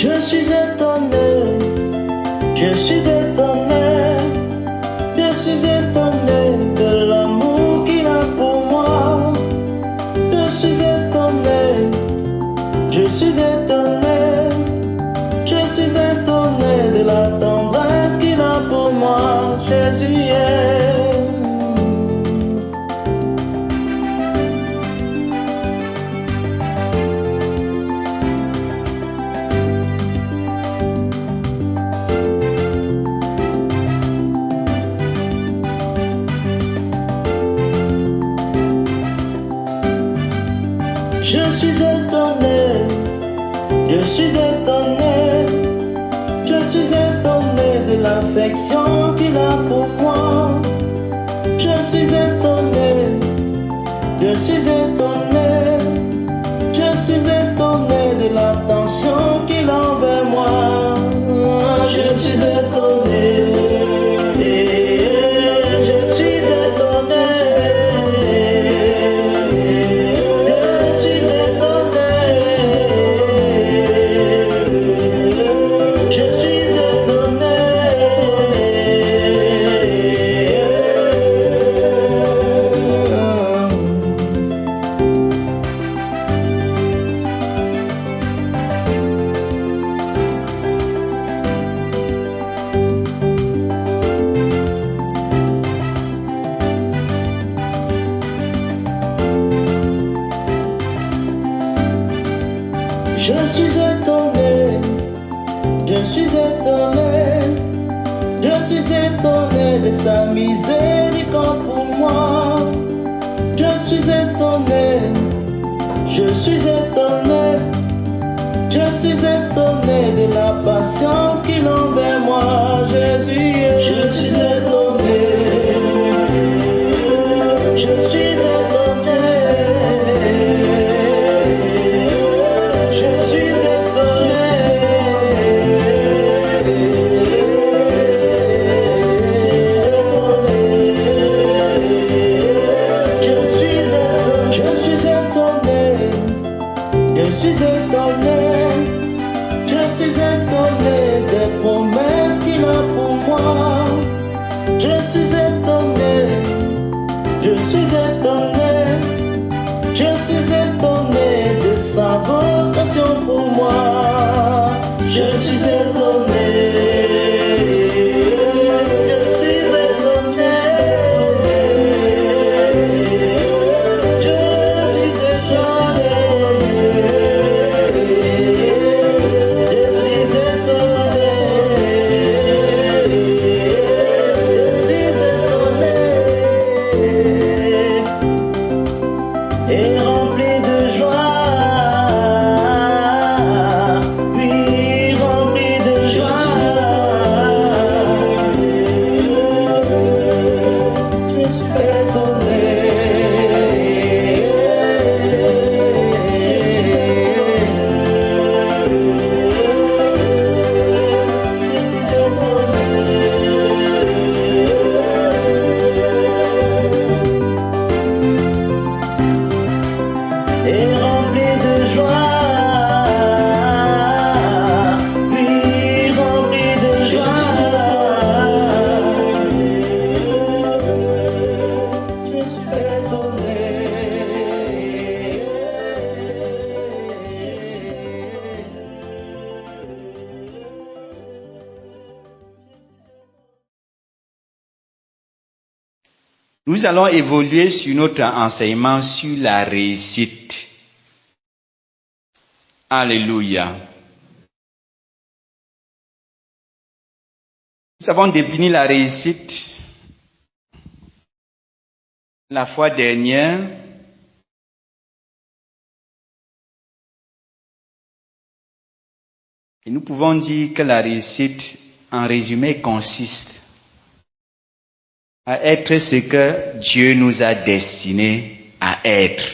Je suis étonné, je suis étonné, je suis étonné de l'amour qu'il a pour moi. Je suis étonné, je suis étonné, je suis étonné de la tendresse qu'il a pour moi. Jésus est. Je suis étonné, je suis étonné, je suis étonné de l'affection qu'il a pour moi. Je suis étonné, je suis étonné, je suis étonné de l'attention qu'il a envers moi. Je suis étonné, je suis étonné. Je suis étonné, je suis étonné, je suis étonné de sa miséricorde pour moi. Je suis étonné, je suis étonné, je suis étonné de la patience qu'il a envers moi. Jésus, je suis étonné, je suis étonné. Je suis étonné, je suis étonné, je suis étonné de sa vocation pour moi. Je suis étonné, je suis étonné, je suis étonné, je suis étonné. Et rempli de joie, oui, rempli de joie. Je suis étonné. Et rempli de joie, oui, rempli de joie. Je suis étonné. Nous allons évoluer sur notre enseignement sur la réussite. Alléluia. Nous avons défini la réussite la fois dernière. Et nous pouvons dire que la réussite, en résumé, consiste à être ce que Dieu nous a destiné à être.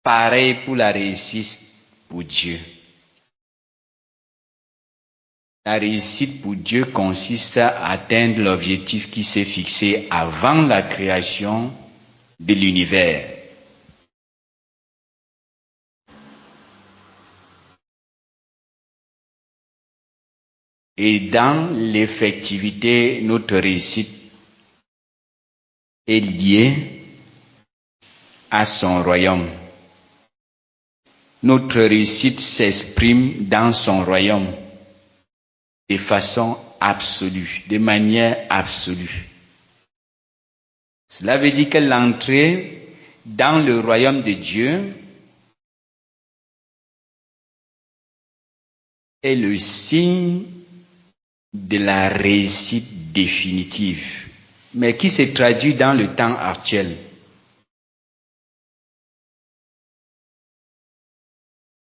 Pareil pour la réussite pour Dieu. La réussite pour Dieu consiste à atteindre l'objectif qui s'est fixé avant la création de l'univers. Et dans l'effectivité, notre réussite est liée à son royaume. Notre réussite s'exprime dans son royaume de façon absolue, de manière absolue. Cela veut dire que l'entrée dans le royaume de Dieu est le signe de la réussite définitive, mais qui se traduit dans le temps actuel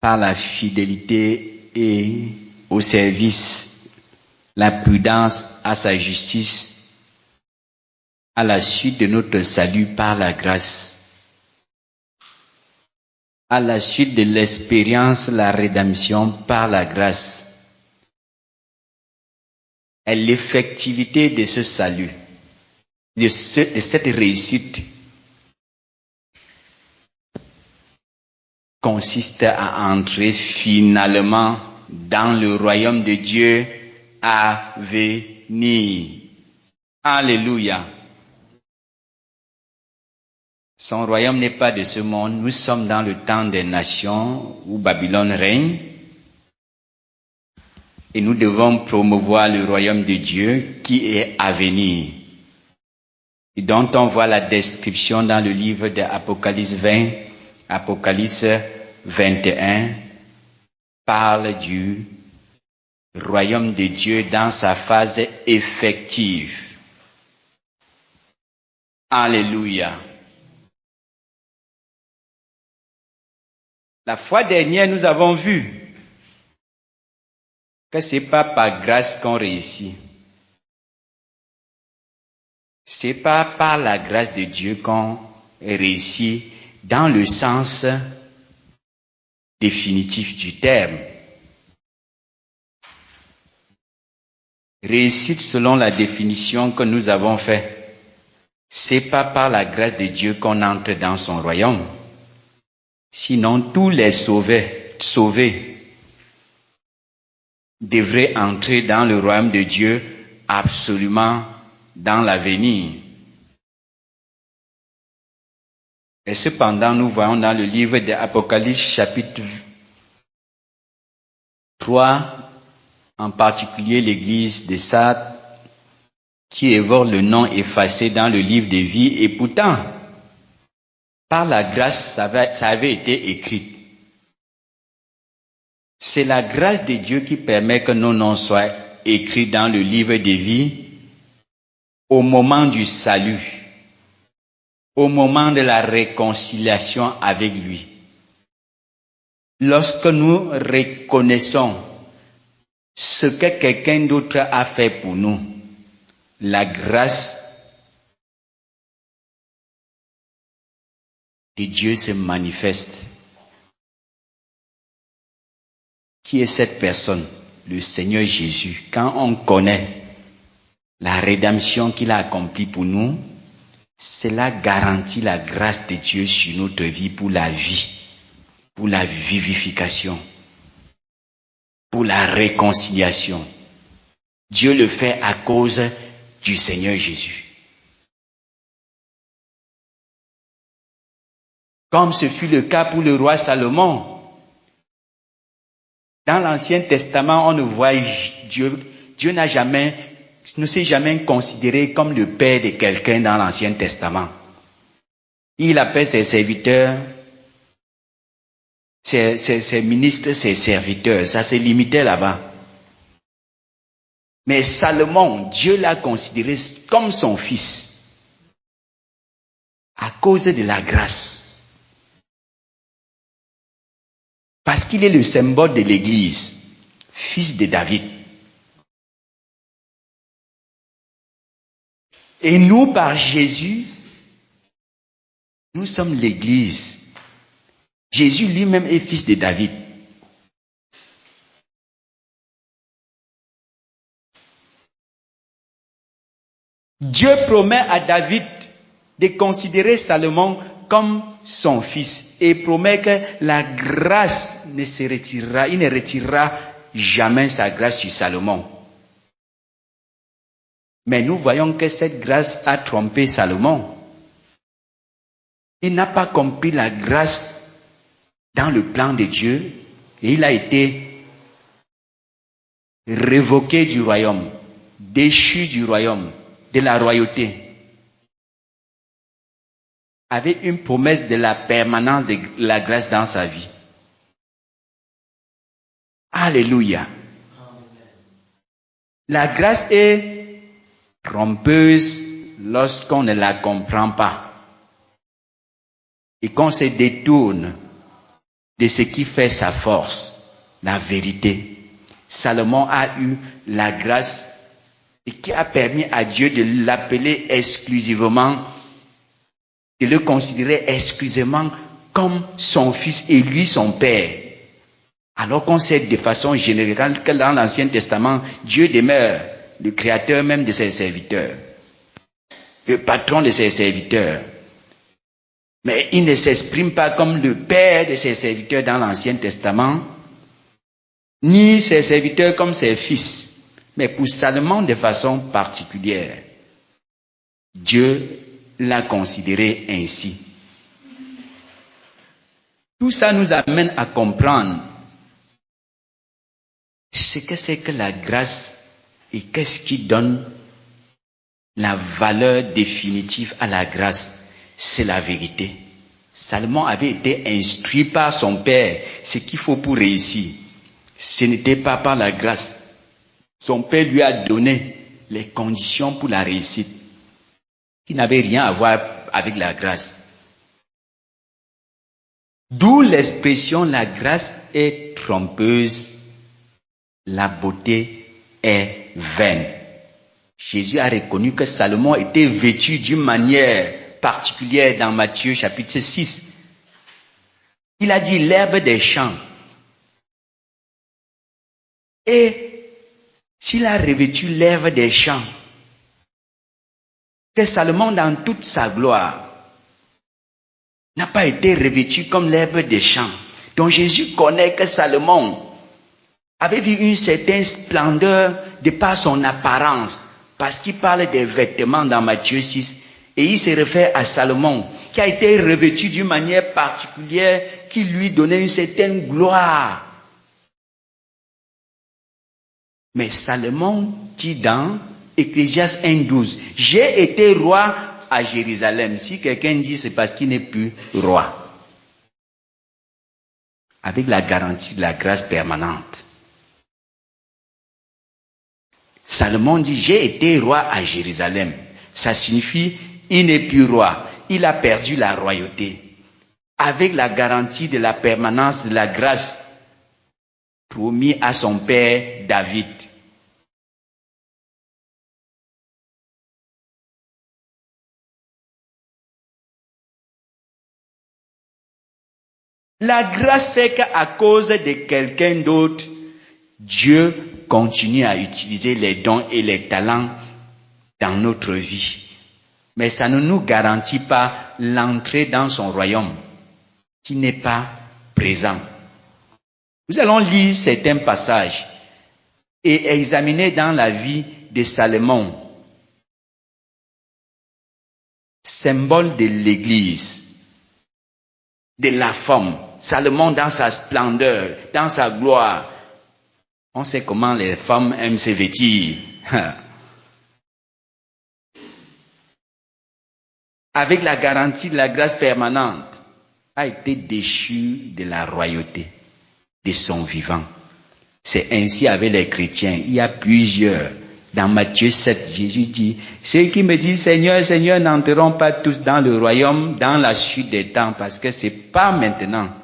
par la fidélité et au service, la prudence à sa justice, à la suite de notre salut par la grâce, à la suite de l'expérience, la rédemption par la grâce, et l'effectivité de ce salut, de cette réussite, consiste à entrer finalement dans le royaume de Dieu à venir. Alléluia. Son royaume n'est pas de ce monde. Nous sommes dans le temps des nations où Babylone règne. Et nous devons promouvoir le royaume de Dieu qui est à venir. Et dont on voit la description dans le livre de Apocalypse 20. Apocalypse 21 parle du royaume de Dieu dans sa phase effective. Alléluia. La fois dernière, nous avons vu que c'est pas par grâce qu'on réussit. C'est pas par la grâce de Dieu qu'on réussit dans le sens définitif du terme. Réussite selon la définition que nous avons faite. C'est pas par la grâce de Dieu qu'on entre dans son royaume. Sinon, tous les sauvés devraient entrer dans le royaume de Dieu absolument dans l'avenir. Et cependant, nous voyons dans le livre de Apocalypse chapitre 3, en particulier l'église de Sardes, qui évoque le nom effacé dans le livre de vie, et pourtant, par la grâce, ça avait été écrit. C'est la grâce de Dieu qui permet que nos noms soient écrits dans le livre de vie au moment du salut, au moment de la réconciliation avec lui. Lorsque nous reconnaissons ce que quelqu'un d'autre a fait pour nous, la grâce de Dieu se manifeste. Qui est cette personne? Le Seigneur Jésus. Quand on connaît la rédemption qu'il a accomplie pour nous, cela garantit la grâce de Dieu sur notre vie pour la vie, pour la vivification, pour la réconciliation. Dieu le fait à cause du Seigneur Jésus. Comme ce fut le cas pour le roi Salomon. Dans l'Ancien Testament, on ne voit Dieu ne s'est jamais considéré comme le père de quelqu'un dans l'Ancien Testament. Il appelle ses serviteurs, ses ministres, ses serviteurs. Ça se limitait là-bas. Mais Salomon, Dieu l'a considéré comme son fils à cause de la grâce. Parce qu'il est le symbole de l'Église, fils de David. Et nous, par Jésus, nous sommes l'Église. Jésus lui-même est fils de David. Dieu promet à David de considérer Salomon comme son fils et promet que la grâce ne se retirera, il ne retirera jamais sa grâce sur Salomon. Mais nous voyons que cette grâce a trompé Salomon. Il n'a pas compris la grâce dans le plan de Dieu et il a été révoqué du royaume, déchu du royaume, de la royauté, avec une promesse de la permanence de la grâce dans sa vie. Alléluia. La grâce est trompeuse lorsqu'on ne la comprend pas et qu'on se détourne de ce qui fait sa force, la vérité. Salomon a eu la grâce et qui a permis à Dieu de l'appeler exclusivement, de le considérer exclusivement comme son fils et lui son père. Alors qu'on sait de façon générale que dans l'Ancien Testament, Dieu demeure le créateur même de ses serviteurs, le patron de ses serviteurs. Mais il ne s'exprime pas comme le père de ses serviteurs dans l'Ancien Testament, ni ses serviteurs comme ses fils, mais pour Salomon de façon particulière. Dieu l'a considéré ainsi. Tout ça nous amène à comprendre ce que c'est que la grâce et qu'est-ce qui donne la valeur définitive à la grâce. C'est la vérité. Salomon avait été instruit par son père ce qu'il faut pour réussir. Ce n'était pas par la grâce. Son père lui a donné les conditions pour la réussite, qui n'avaient rien à voir avec la grâce. D'où l'expression la grâce est trompeuse, la beauté est vaine. Jésus a reconnu que Salomon était vêtu d'une manière particulière dans Matthieu chapitre 6. Il a dit l'herbe des champs. Et s'il a revêtu l'herbe des champs, que Salomon dans toute sa gloire n'a pas été revêtu comme l'herbe des champs. Donc Jésus connaît que Salomon avait vu une certaine splendeur de par son apparence, parce qu'il parle des vêtements dans Matthieu 6. Et il se réfère à Salomon, qui a été revêtu d'une manière particulière, qui lui donnait une certaine gloire. Mais Salomon dit dans Ecclésiaste 1:12, « J'ai été roi à Jérusalem. » Si quelqu'un dit, c'est parce qu'il n'est plus roi. Avec la garantie de la grâce permanente. Salomon dit, « J'ai été roi à Jérusalem. » Ça signifie, il n'est plus roi. Il a perdu la royauté. Avec la garantie de la permanence de la grâce promis à son père David. La grâce fait qu'à cause de quelqu'un d'autre, Dieu continue à utiliser les dons et les talents dans notre vie. Mais ça ne nous garantit pas l'entrée dans son royaume, qui n'est pas présent. Nous allons lire certains passages et examiner dans la vie de Salomon, symbole de l'Église, de la femme. Salomon dans sa splendeur, dans sa gloire. On sait comment les femmes aiment se vêtir. Avec la garantie de la grâce permanente, a été déchu de la royauté, de son vivant. C'est ainsi avec les chrétiens. Il y a plusieurs. Dans Matthieu 7, Jésus dit, « Ceux qui me disent, Seigneur, Seigneur, n'entreront pas tous dans le royaume, dans la suite des temps, parce que c'est pas maintenant. »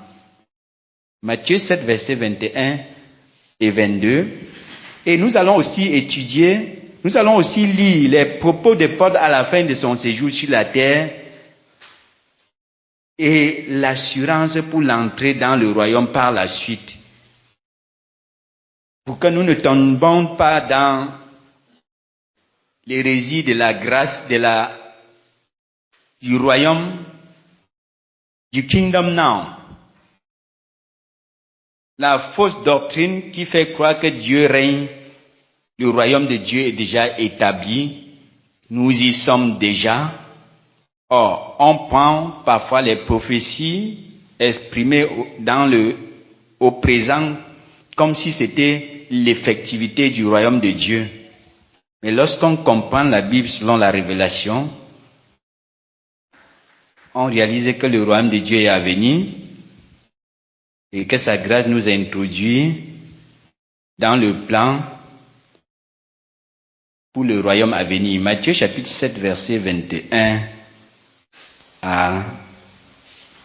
Matthieu 7, versets 21 et 22. Et nous allons aussi étudier, nous allons aussi lire les propos de Paul à la fin de son séjour sur la terre et l'assurance pour l'entrée dans le royaume par la suite. Pour que nous ne tombions pas dans l'hérésie de la grâce du royaume, du kingdom now. La fausse doctrine qui fait croire que Dieu règne, le royaume de Dieu est déjà établi Nous y sommes déjà. Or, on prend parfois les prophéties exprimées au présent comme si c'était l'effectivité du royaume de Dieu. Mais lorsqu'on comprend la Bible selon la révélation, on réalise que le royaume de Dieu est à venir et que sa grâce nous a introduits dans le plan pour le royaume à venir. Matthieu chapitre 7, verset 21 à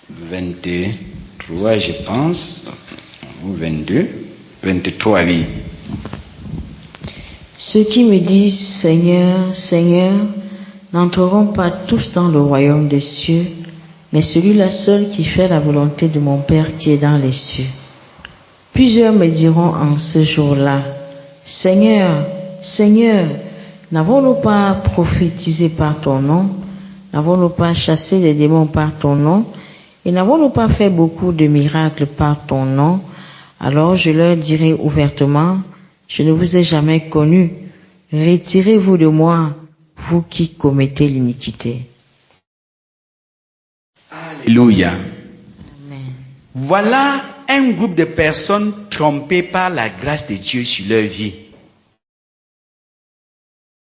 23, je pense, ou 22, 23, oui. Ceux qui me disent Seigneur, Seigneur, n'entreront pas tous dans le royaume des cieux, mais celui-là seul qui fait la volonté de mon Père qui est dans les cieux. Plusieurs me diront en ce jour-là, Seigneur, Seigneur, n'avons-nous pas prophétisé par ton nom? N'avons-nous pas chassé les démons par ton nom? Et n'avons-nous pas fait beaucoup de miracles par ton nom? Alors je leur dirai ouvertement, je ne vous ai jamais connu. Retirez-vous de moi, vous qui commettez l'iniquité. Alléluia. Amen. Voilà un groupe de personnes trompées par la grâce de Dieu sur leur vie.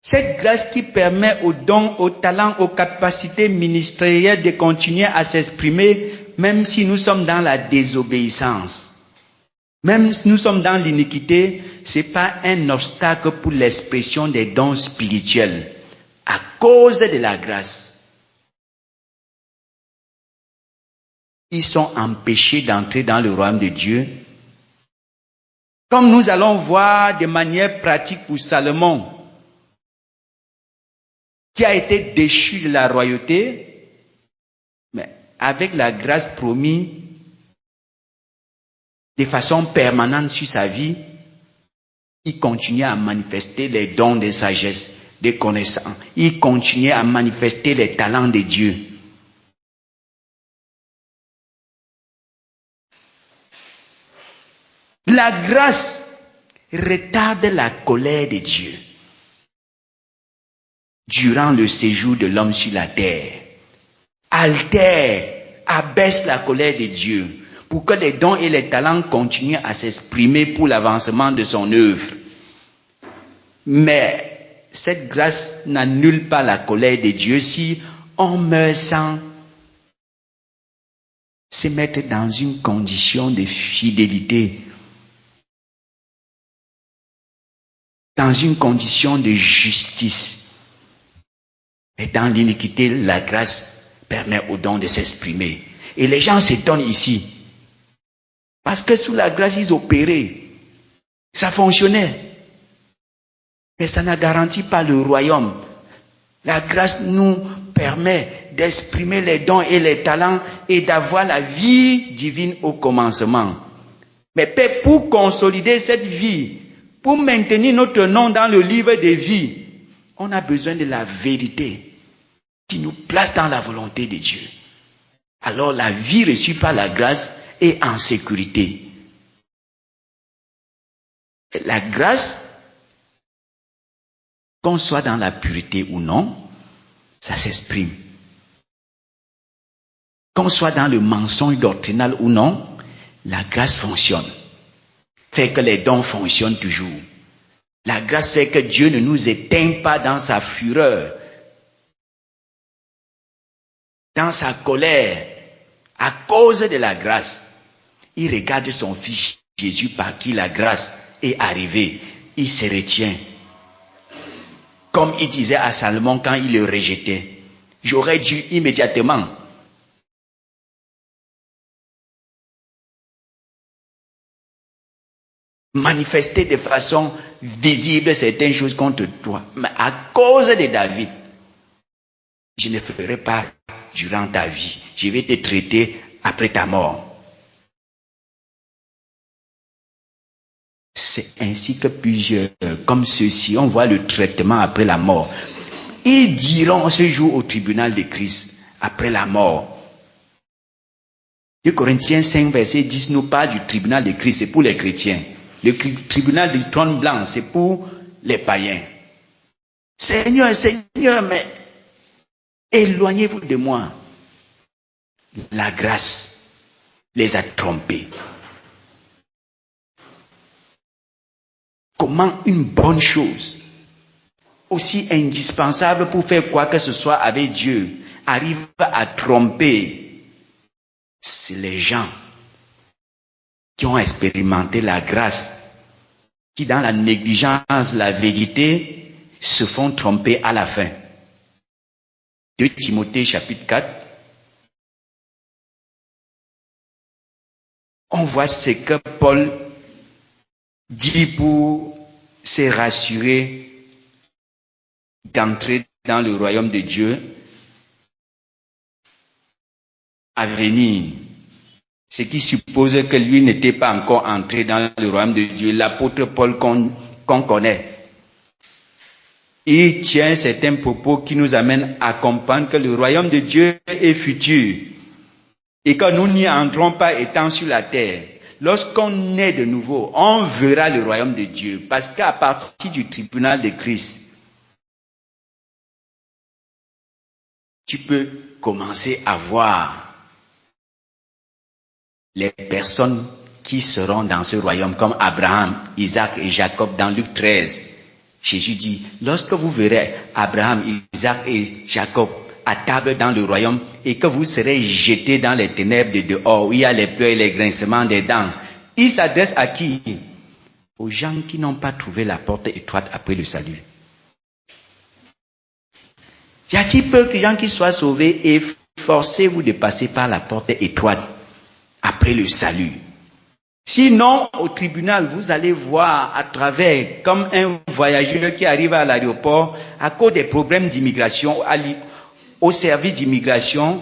Cette grâce qui permet aux dons, aux talents, aux capacités ministérielles de continuer à s'exprimer, même si nous sommes dans la désobéissance. Même si nous sommes dans l'iniquité, ce n'est pas un obstacle pour l'expression des dons spirituels, à cause de la grâce. Ils sont empêchés d'entrer dans le royaume de Dieu. Comme nous allons voir de manière pratique pour Salomon, qui a été déchu de la royauté, mais avec la grâce promise, de façon permanente sur sa vie, il continue à manifester les dons de sagesse, de connaissance. Il continue à manifester les talents de Dieu. La grâce retarde la colère de Dieu durant le séjour de l'homme sur la terre. Altère, abaisse la colère de Dieu pour que les dons et les talents continuent à s'exprimer pour l'avancement de son œuvre. Mais cette grâce n'annule pas la colère de Dieu si on meurt sans se mettre dans une condition de fidélité, dans une condition de justice. Et dans l'iniquité, la grâce permet aux dons de s'exprimer. Et les gens s'étonnent ici. Parce que sous la grâce, ils opéraient. Ça fonctionnait. Mais ça ne garantit pas le royaume. La grâce nous permet d'exprimer les dons et les talents et d'avoir la vie divine au commencement. Mais pour consolider cette vie, pour maintenir notre nom dans le livre des vies, on a besoin de la vérité qui nous place dans la volonté de Dieu. Alors la vie reçue par la grâce est en sécurité. Et la grâce, qu'on soit dans la pureté ou non, ça s'exprime. Qu'on soit dans le mensonge doctrinal ou non, la grâce fonctionne. Fait que les dons fonctionnent toujours. La grâce fait que Dieu ne nous éteint pas dans sa fureur, dans sa colère, à cause de la grâce. Il regarde son fils Jésus par qui la grâce est arrivée. Il se retient. Comme il disait à Salomon quand il le rejetait. J'aurais dû immédiatement manifester de façon visible certaines choses contre toi. Mais à cause de David, je ne ferai pas durant ta vie. Je vais te traiter après ta mort. C'est ainsi que plusieurs, comme ceux-ci, on voit le traitement après la mort. Ils diront ce jour au tribunal de Christ, après la mort. 2 Corinthiens 5, verset 10 nous parle du tribunal de Christ, c'est pour les chrétiens. Le tribunal du trône blanc, c'est pour les païens. Seigneur, Seigneur, mais éloignez-vous de moi. La grâce les a trompés. Comment une bonne chose, aussi indispensable pour faire quoi que ce soit avec Dieu, arrive à tromper? C'est les gens qui ont expérimenté la grâce, qui dans la négligence, la vérité, se font tromper à la fin. 2 Timothée chapitre 4. On voit ce que Paul dit pour se rassurer d'entrer dans le royaume de Dieu à venir. Ce qui suppose que lui n'était pas encore entré dans le royaume de Dieu. L'apôtre Paul qu'on connaît. Il tient certains propos qui nous amènent à comprendre que le royaume de Dieu est futur. Et que nous n'y entrons pas étant sur la terre. Lorsqu'on naît de nouveau, on verra le royaume de Dieu. Parce qu'à partir du tribunal de Christ, tu peux commencer à voir les personnes qui seront dans ce royaume, comme Abraham, Isaac et Jacob dans Luc 13. Jésus dit, lorsque vous verrez Abraham, Isaac et Jacob à table dans le royaume et que vous serez jetés dans les ténèbres de dehors où il y a les pleurs et les grincements des dents. Il s'adresse à qui? Aux gens qui n'ont pas trouvé la porte étroite après le salut. Y a-t-il peu de gens qui soient sauvés et forcez-vous de passer par la porte étroite après le salut? Sinon, au tribunal, vous allez voir à travers, comme un voyageur qui arrive à l'aéroport à cause des problèmes d'immigration, au service d'immigration,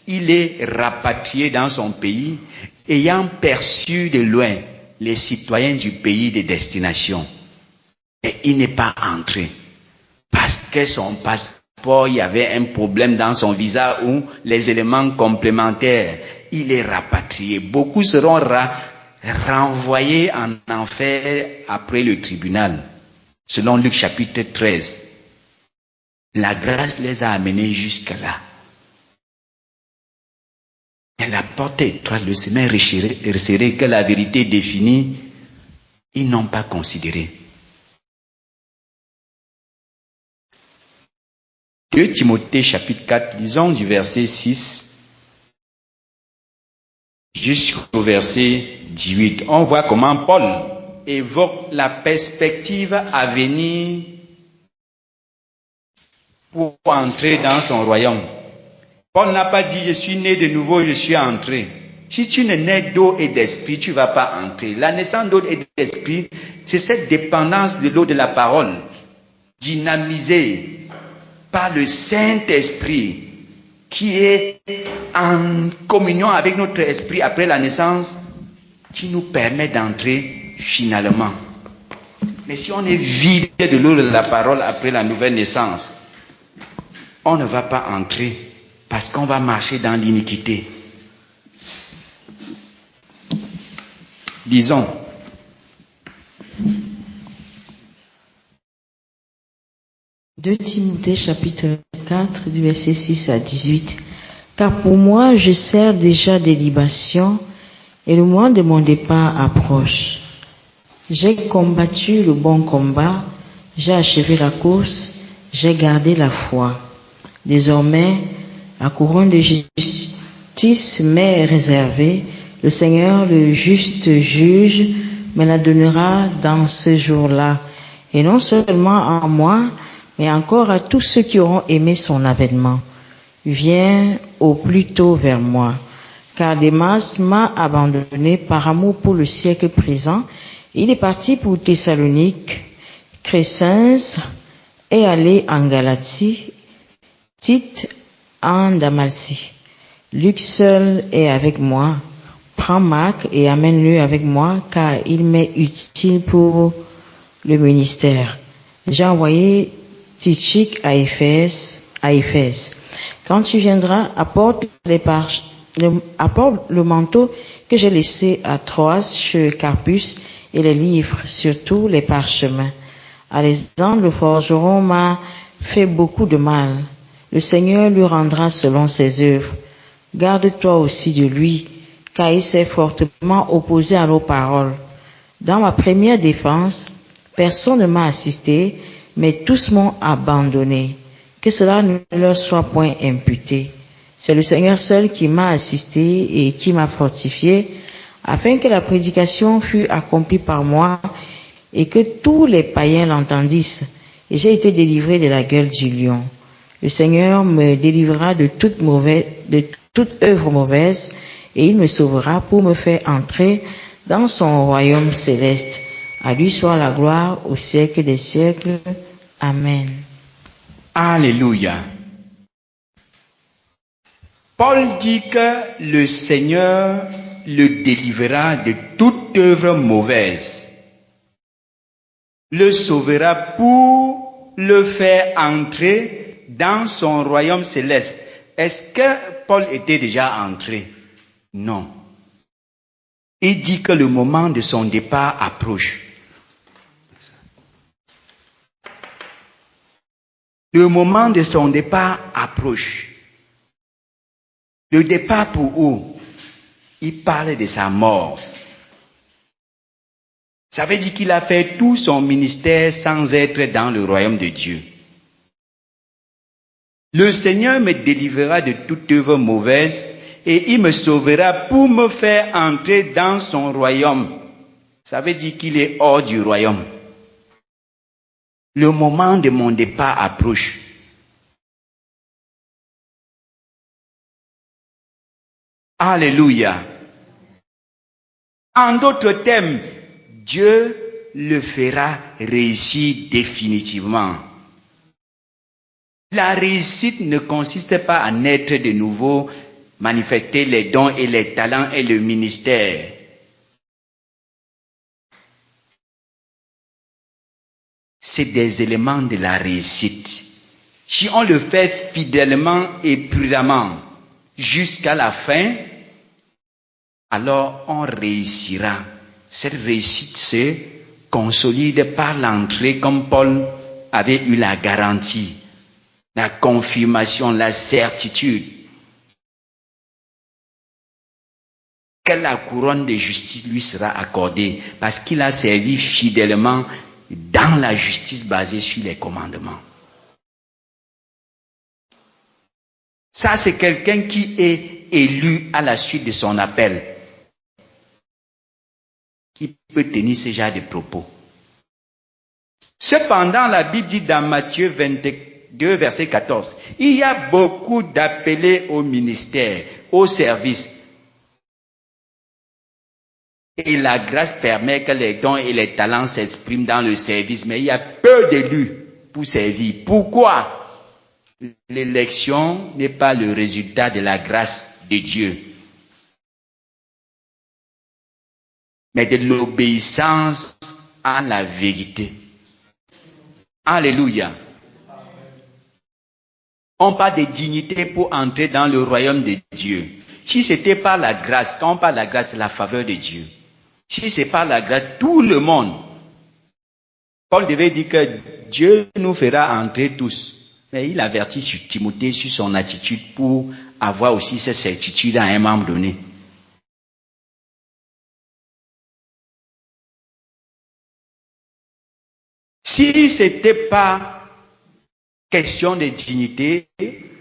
il est rapatrié dans son pays, ayant perçu de loin les citoyens du pays de destination. Et il n'est pas entré. Parce que son passeport, il y avait un problème dans son visa ou les éléments complémentaires. Il est rapatrié. Beaucoup seront renvoyés en enfer après le tribunal. Selon Luc chapitre 13. La grâce les a amenés jusqu'à là. Et la porte étroite, le chemin resserré que la vérité définit, ils n'ont pas considéré. 2 Timothée chapitre 4, lisons du verset 6 jusqu'au verset 18. On voit comment Paul évoque la perspective à venir pour entrer dans son royaume. Paul n'a pas dit, je suis né de nouveau, je suis entré. Si tu ne nais d'eau et d'esprit, tu ne vas pas entrer. La naissance d'eau et d'esprit, c'est cette dépendance de l'eau de la parole, dynamisée par le Saint-Esprit, qui est en communion avec notre esprit après la naissance, qui nous permet d'entrer finalement. Mais si on est vide de l'eau de la parole après la nouvelle naissance, on ne va pas entrer parce qu'on va marcher dans l'iniquité. Disons, Deux Timothée chapitre 4 du verset 6 à 18. Car pour moi je sers déjà des libations et le moment de mon départ approche. J'ai combattu le bon combat, j'ai achevé la course, j'ai gardé la foi. Désormais, la couronne de justice m'est réservée. Le Seigneur, le juste juge, me la donnera dans ce jour-là. Et non seulement à moi, mais encore à tous ceux qui auront aimé son avènement. Viens au plus tôt vers moi. Car Démas m'a abandonné par amour pour le siècle présent. Il est parti pour Thessalonique. Crescens est allé en Galatie. Tite en Dalmatie. Luc seul est avec moi. Prends Marc et amène-le avec moi, car il m'est utile pour le ministère. J'ai envoyé Tychik à Éphèse. Quand tu viendras, apporte le manteau que j'ai laissé à Troas chez Carpus et les livres, surtout les parchemins. Alexandre le forgeron m'a fait beaucoup de mal. Le Seigneur lui rendra selon ses œuvres. Garde-toi aussi de lui, car il s'est fortement opposé à nos paroles. Dans ma première défense, personne ne m'a assisté, mais tous m'ont abandonné. Que cela ne leur soit point imputé. C'est le Seigneur seul qui m'a assisté et qui m'a fortifié, afin que la prédication fût accomplie par moi et que tous les païens l'entendissent. Et j'ai été délivré de la gueule du lion. Le Seigneur me délivrera de toute œuvre mauvaise, et il me sauvera pour me faire entrer dans son royaume céleste. À lui soit la gloire au siècle des siècles. Amen. Alléluia. Paul dit que le Seigneur le délivrera de toute œuvre mauvaise, le sauvera pour le faire entrer dans son royaume céleste. Est-ce que Paul était déjà entré? Non. Il dit que le moment de son départ approche. Le moment de son départ approche. Le départ pour où? Il parle de sa mort. Ça veut dire qu'il a fait tout son ministère sans être dans le royaume de Dieu. Le Seigneur me délivrera de toute œuvre mauvaise et il me sauvera pour me faire entrer dans son royaume. Ça veut dire qu'il est hors du royaume. Le moment de mon départ approche. Alléluia. En d'autres termes, Dieu le fera réussir définitivement. La réussite ne consiste pas à naître de nouveau, manifester les dons et les talents et le ministère. C'est des éléments de la réussite. Si on le fait fidèlement et prudemment jusqu'à la fin, alors on réussira. Cette réussite se consolide par l'entrée, comme Paul avait eu la garantie, la confirmation, la certitude que la couronne de justice lui sera accordée parce qu'il a servi fidèlement dans la justice basée sur les commandements. Ça, c'est quelqu'un qui est élu à la suite de son appel, qui peut tenir ce genre de propos. Cependant, la Bible dit dans Matthieu 22, verset 14, il y a beaucoup d'appelés au ministère, au service. Et la grâce permet que les dons et les talents s'expriment dans le service, mais il y a peu d'élus pour servir. Pourquoi? L'élection n'est pas le résultat de la grâce de Dieu, mais de l'obéissance à la vérité. Alléluia. On parle de dignité pour entrer dans le royaume de Dieu. Si c'était par la grâce, quand on parle de la grâce, c'est la faveur de Dieu. Si c'est par la grâce, tout le monde. Paul devait dire que Dieu nous fera entrer tous. Mais il avertit sur Timothée sur son attitude pour avoir aussi cette certitude à un moment donné. Si c'était pas question de dignité,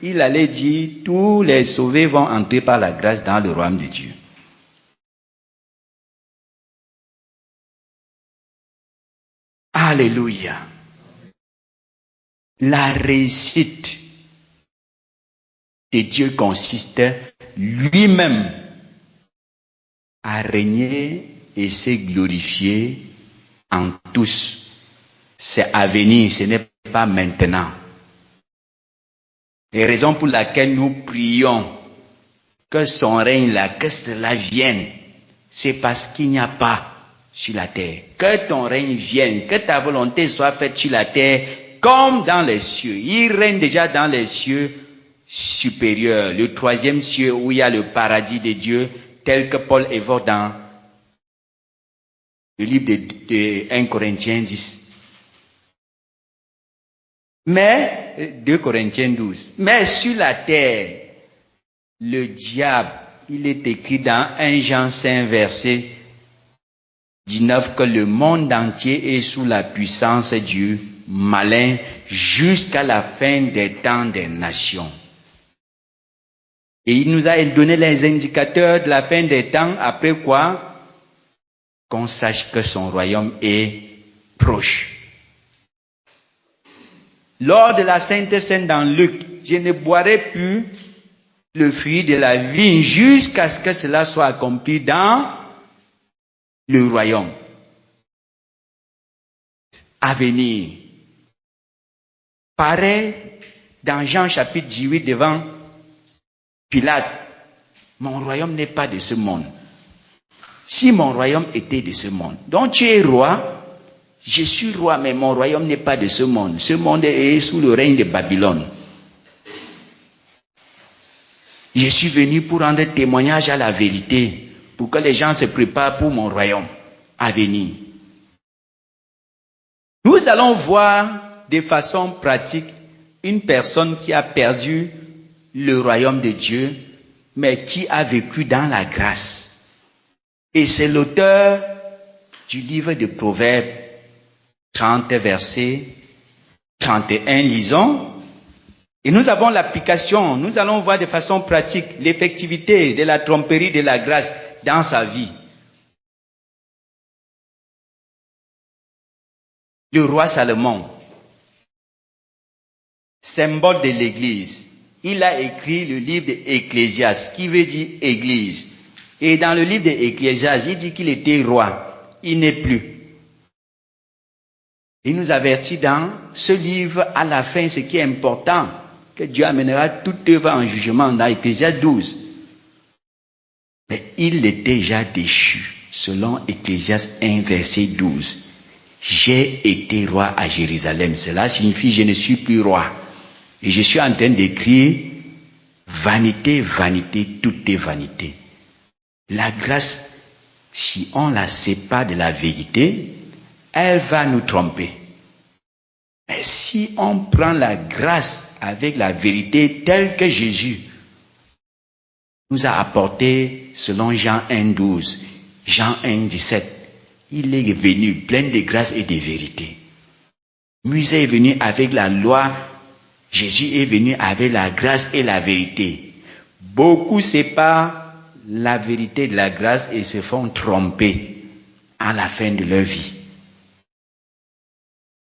il allait dire tous les sauvés vont entrer par la grâce dans le royaume de Dieu. Alléluia. La réussite de Dieu consiste lui-même à régner et se glorifier en tous. C'est à venir, ce n'est pas maintenant. Les raisons pour lesquelles nous prions que son règne là, que cela vienne, c'est parce qu'il n'y a pas sur la terre. Que ton règne vienne, que ta volonté soit faite sur la terre comme dans les cieux. Il règne déjà dans les cieux supérieurs, le troisième cieux où il y a le paradis de Dieu, tel que Paul évoque dans le livre de 1 Corinthiens 10. Mais 2 Corinthiens 12. Mais sur la terre, le diable, il est écrit dans 1 Jean 5, verset 19, que le monde entier est sous la puissance du malin jusqu'à la fin des temps des nations. Et il nous a donné les indicateurs de la fin des temps, après quoi? Qu'on sache que son royaume est proche. Lors de la Sainte Seine dans Luc, je ne boirai plus le fruit de la vigne jusqu'à ce que cela soit accompli dans le royaume à venir. Pareil, dans Jean chapitre 18 devant Pilate, mon royaume n'est pas de ce monde. Si mon royaume était de ce monde, donc tu es roi, je suis roi, mais mon royaume n'est pas de ce monde. Ce monde est sous le règne de Babylone. Je suis venu pour rendre témoignage à la vérité, pour que les gens se préparent pour mon royaume à venir. Nous allons voir de façon pratique une personne qui a perdu le royaume de Dieu, mais qui a vécu dans la grâce. Et c'est l'auteur du livre de Proverbes 30, verset 31, lisons. Et nous avons l'application, nous allons voir de façon pratique l'effectivité de la tromperie de la grâce dans sa vie. Le roi Salomon, symbole de l'Église, il a écrit le livre d'Ecclésiaste, qui veut dire Église. Et dans le livre d'Ecclésiaste, il dit qu'il était roi, il n'est plus. Il nous avertit dans ce livre, à la fin, ce qui est important, que Dieu amènera toute œuvre en jugement dans Ecclésiaste 12. Mais il était déjà déchu, selon Ecclésiaste 1, verset 12. J'ai été roi à Jérusalem. Cela signifie je ne suis plus roi. Et je suis en train d'écrire vanité, vanité, tout est vanité. La grâce, si on la sépare de la vérité, elle va nous tromper. Mais si on prend la grâce avec la vérité telle que Jésus nous a apporté selon Jean 1,12, Jean 1,17, il est venu plein de grâce et de vérité. Moïse est venu avec la loi, Jésus est venu avec la grâce et la vérité. Beaucoup séparent la vérité de la grâce et se font tromper à la fin de leur vie.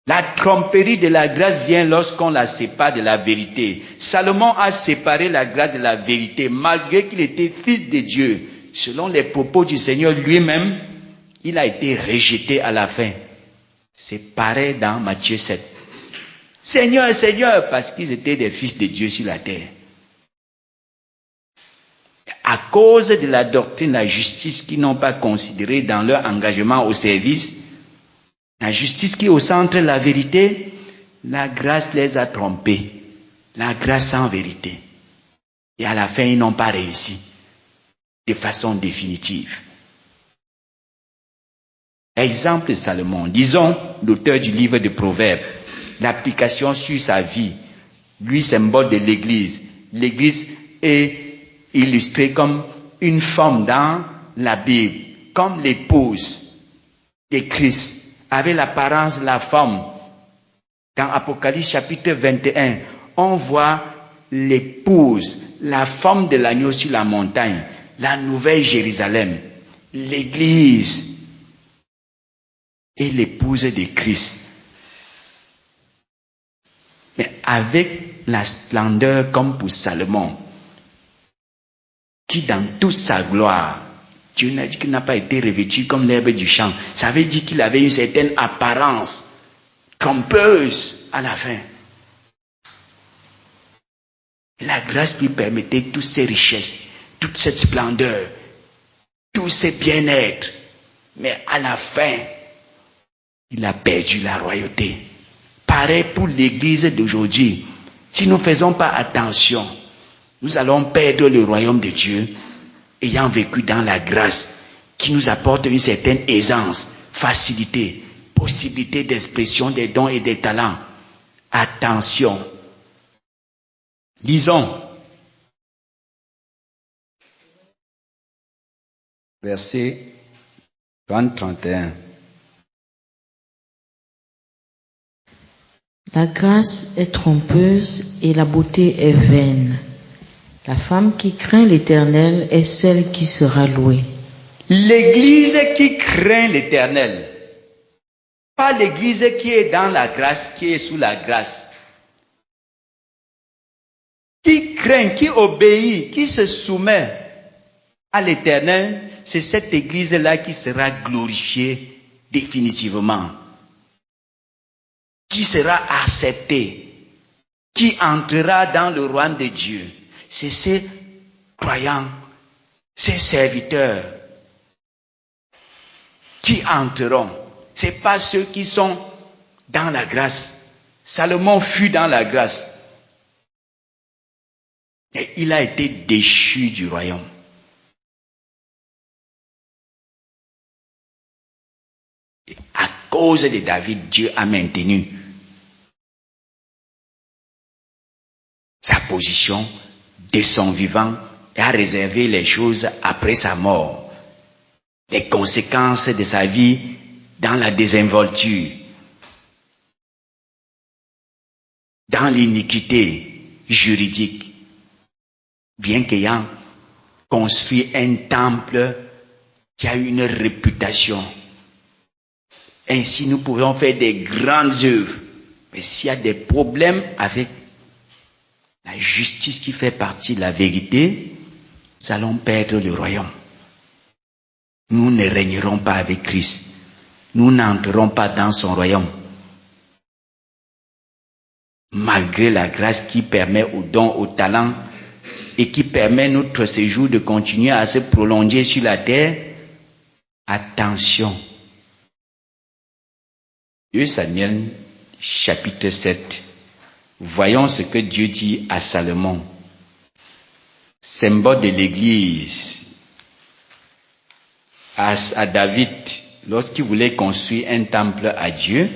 La tromperie de la grâce vient lorsqu'on la sépare de la vérité. Salomon a séparé la grâce de la vérité, malgré qu'il était fils de Dieu. Selon les propos du Seigneur lui-même, il a été rejeté à la fin. C'est pareil dans Matthieu 7. Seigneur, Seigneur, parce qu'ils étaient des fils de Dieu sur la terre. À cause de la doctrine de la justice qu'ils n'ont pas considérée dans leur engagement au service, la justice qui est au centre de la vérité, la grâce les a trompés. La grâce sans vérité. Et à la fin, ils n'ont pas réussi de façon définitive. Exemple de Salomon, disons l'auteur du livre de Proverbes, l'application sur sa vie, lui symbole de l'Église. L'Église est illustrée comme une femme dans la Bible, comme l'épouse de Christ, avec l'apparence de la femme. Dans Apocalypse chapitre 21, on voit l'épouse, la femme de l'agneau sur la montagne, la nouvelle Jérusalem, l'Église et l'épouse de Christ. Mais avec la splendeur comme pour Salomon, qui dans toute sa gloire, Dieu n'a dit qu'il n'a pas été revêtu comme l'herbe du champ. Ça veut dire qu'il avait une certaine apparence trompeuse à la fin. La grâce lui permettait toutes ces richesses, toute cette splendeur, tous ces bien-être. Mais à la fin, il a perdu la royauté. Pareil pour l'Église d'aujourd'hui. Si nous ne faisons pas attention, nous allons perdre le royaume de Dieu, ayant vécu dans la grâce qui nous apporte une certaine aisance, facilité, possibilité d'expression des dons et des talents. Attention, Lisons. Verset 31. La grâce est trompeuse et la beauté est vaine. La femme qui craint l'Éternel est celle qui sera louée. L'église qui craint l'Éternel. Pas l'église qui est dans la grâce, qui est sous la grâce. Qui craint, qui obéit, qui se soumet à l'Éternel, c'est cette église-là qui sera glorifiée définitivement. Qui sera acceptée, qui entrera dans le royaume de Dieu. C'est ces croyants, ces serviteurs qui entreront. Ce n'est pas ceux qui sont dans la grâce. Salomon fut dans la grâce. Et il a été déchu du royaume. Et à cause de David, Dieu a maintenu sa position de son vivant et a réservé les choses après sa mort. Les conséquences de sa vie dans la désinvolture, dans l'iniquité juridique, bien qu'ayant construit un temple qui a une réputation. Ainsi, nous pouvons faire des grandes œuvres. Mais s'il y a des problèmes avec la justice qui fait partie de la vérité, nous allons perdre le royaume. Nous ne régnerons pas avec Christ. Nous n'entrerons pas dans son royaume. Malgré la grâce qui permet aux dons, aux talents et qui permet notre séjour de continuer à se prolonger sur la terre, attention. 2 Samuel chapitre 7. Voyons ce que Dieu dit à Salomon, symbole de l'église, à David, lorsqu'il voulait construire un temple à Dieu.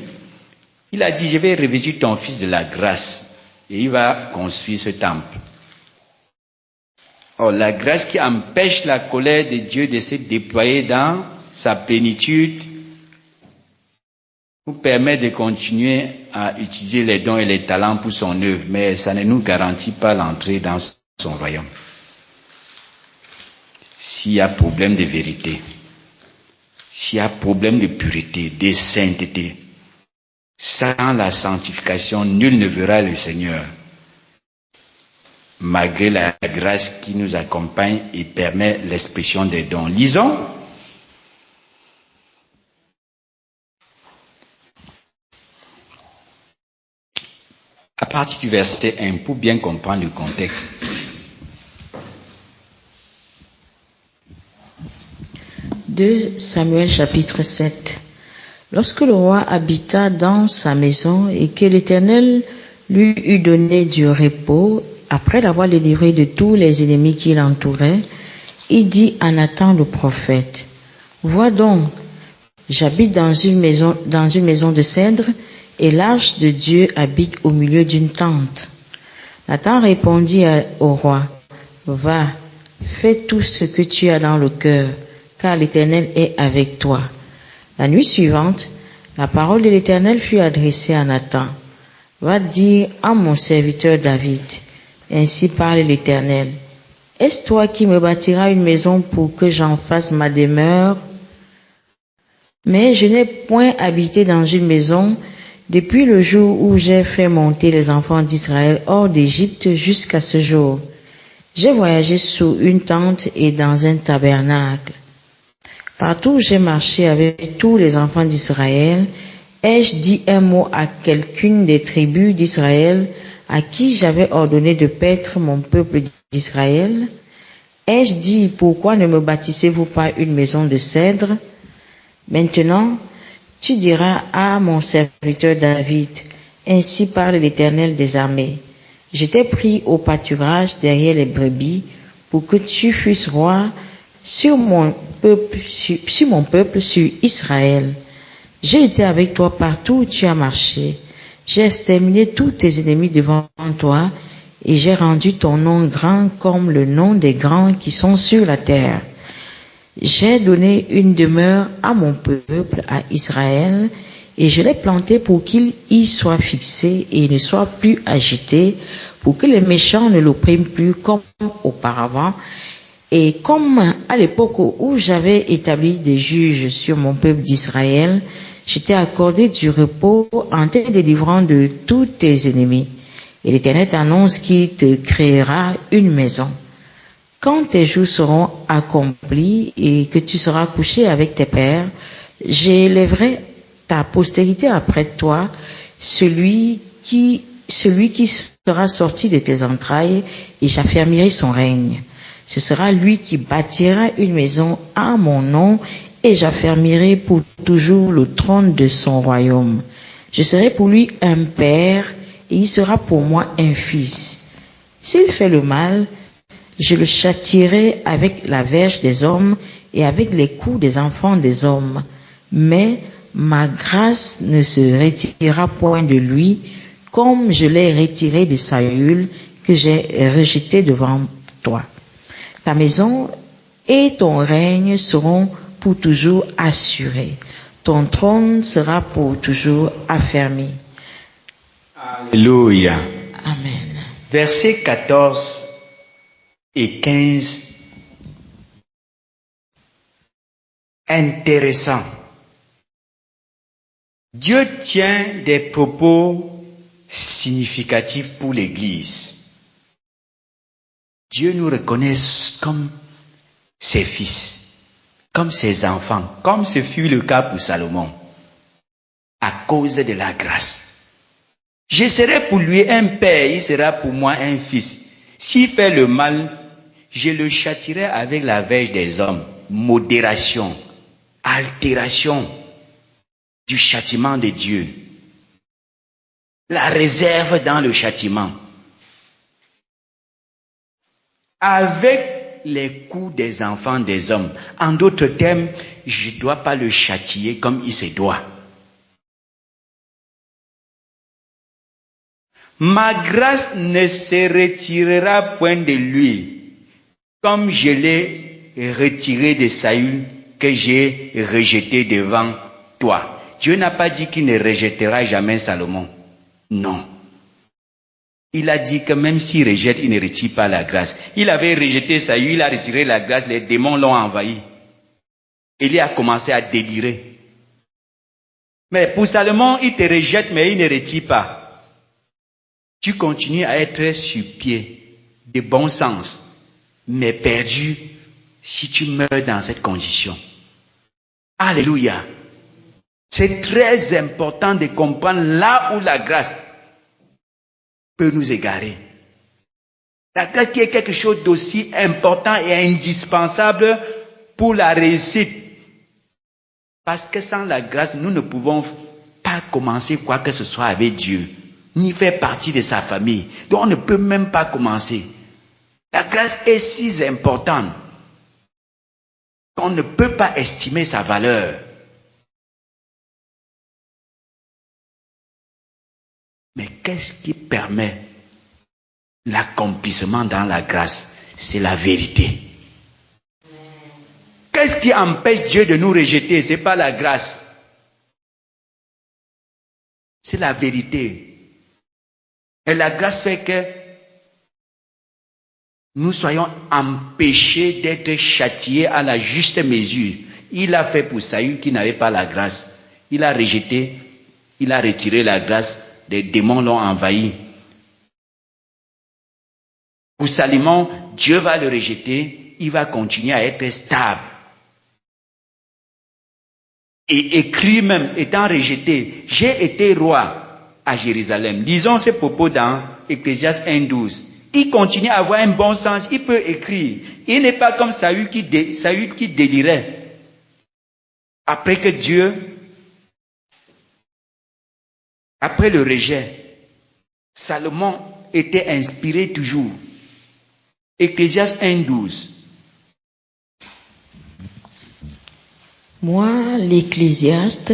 Il a dit, je vais revêtir ton fils de la grâce et il va construire ce temple. Or, la grâce qui empêche la colère de Dieu de se déployer dans sa plénitude nous permet de continuer à utiliser les dons et les talents pour son œuvre, mais ça ne nous garantit pas l'entrée dans son royaume. S'il y a problème de vérité, s'il y a problème de pureté, de sainteté, sans la sanctification, nul ne verra le Seigneur. Malgré la grâce qui nous accompagne et permet l'expression des dons. Lisons. À partir du verset 1, pour bien comprendre le contexte. De Samuel chapitre 7. Lorsque le roi habita dans sa maison et que l'Éternel lui eut donné du repos, après l'avoir délivré de tous les ennemis qui l'entouraient, il dit à Nathan le prophète, « Vois donc, j'habite dans une maison de cèdre, et l'arche de Dieu habite au milieu d'une tente. » Nathan répondit au roi, « Va, fais tout ce que tu as dans le cœur, car l'Éternel est avec toi. » La nuit suivante, la parole de l'Éternel fut adressée à Nathan. « Va dire à mon serviteur David, ainsi parle l'Éternel. Est-ce toi qui me bâtiras une maison pour que j'en fasse ma demeure? Mais je n'ai point habité dans une maison depuis le jour où j'ai fait monter les enfants d'Israël hors d'Égypte jusqu'à ce jour. J'ai voyagé sous une tente et dans un tabernacle. Partout où j'ai marché avec tous les enfants d'Israël, ai-je dit un mot à quelqu'une des tribus d'Israël à qui j'avais ordonné de paître mon peuple d'Israël? Ai-je dit, pourquoi ne me bâtissez-vous pas une maison de cèdre? Maintenant, tu diras à mon serviteur David, ainsi parle l'Éternel des armées. Je t'ai pris au pâturage derrière les brebis pour que tu fusses roi sur mon peuple, sur Israël. J'ai été avec toi partout où tu as marché. J'ai exterminé tous tes ennemis devant toi et j'ai rendu ton nom grand comme le nom des grands qui sont sur la terre. J'ai donné une demeure à mon peuple, à Israël, et je l'ai planté pour qu'il y soit fixé et ne soit plus agité, pour que les méchants ne l'oppriment plus comme auparavant. Et comme à l'époque où j'avais établi des juges sur mon peuple d'Israël, je t'ai accordé du repos en te délivrant de tous tes ennemis. Et l'Éternel t'annonce qu'il te créera une maison. Quand tes jours seront accomplis et que tu seras couché avec tes pères, j'élèverai ta postérité après toi, celui qui sera sorti de tes entrailles, et j'affermirai son règne. Ce sera lui qui bâtira une maison à mon nom, et j'affermirai pour toujours le trône de son royaume. Je serai pour lui un père, et il sera pour moi un fils. S'il fait le mal, je le châtierai avec la verge des hommes et avec les coups des enfants des hommes. Mais ma grâce ne se retirera point de lui, comme je l'ai retiré de Saül, que j'ai rejeté devant toi. Ta maison et ton règne seront pour toujours assurés. Ton trône sera pour toujours affermi. Alléluia. Amen. Versets 14 et 15. Intéressant. Dieu tient des propos significatifs pour l'Église. Dieu nous reconnaît comme ses fils, comme ses enfants, comme ce fut le cas pour Salomon, à cause de la grâce. Je serai pour lui un père, il sera pour moi un fils. S'il fait le mal, je le châtierai avec la verge des hommes. Modération, altération du châtiment de Dieu. La réserve dans le châtiment. Avec les coups des enfants des hommes. En d'autres termes, je ne dois pas le châtier comme il se doit. Ma grâce ne se retirera point de lui, comme je l'ai retiré de Saül, que j'ai rejeté devant toi. Dieu n'a pas dit qu'il ne rejettera jamais Salomon. Non. Il a dit que même s'il rejette, il ne retire pas la grâce. Il avait rejeté Saül, il a retiré la grâce, les démons l'ont envahi. Il a commencé à délirer. Mais pour Salomon, il te rejette, mais il ne retire pas. Tu continues à être sur pied, de bon sens, mais perdu si tu meurs dans cette condition. Alléluia. C'est très important de comprendre là où la grâce peut nous égarer. La grâce qui est quelque chose d'aussi important et indispensable pour la réussite. Parce que sans la grâce, nous ne pouvons pas commencer quoi que ce soit avec Dieu, ni faire partie de sa famille. Donc on ne peut même pas commencer. La grâce est si importante qu'on ne peut pas estimer sa valeur. Mais qu'est-ce qui permet l'accomplissement dans la grâce? C'est la vérité. Qu'est-ce qui empêche Dieu de nous rejeter? Ce n'est pas la grâce. C'est la vérité. Et la grâce fait que nous soyons empêchés d'être châtiés à la juste mesure. Il a fait pour Saül qui n'avait pas la grâce. Il a rejeté, il a retiré la grâce. Les démons l'ont envahi. Pour Salomon, Dieu va le rejeter, il va continuer à être stable. Et écrit même, étant rejeté, j'ai été roi à Jérusalem. Lisons ces propos dans Ecclésiaste 1:12. Il continue à avoir un bon sens, il peut écrire. Il n'est pas comme Saül qui délirait. Après que Dieu, après le rejet, Salomon était inspiré toujours. Ecclésiaste 1:12. Moi, l'Ecclésiaste,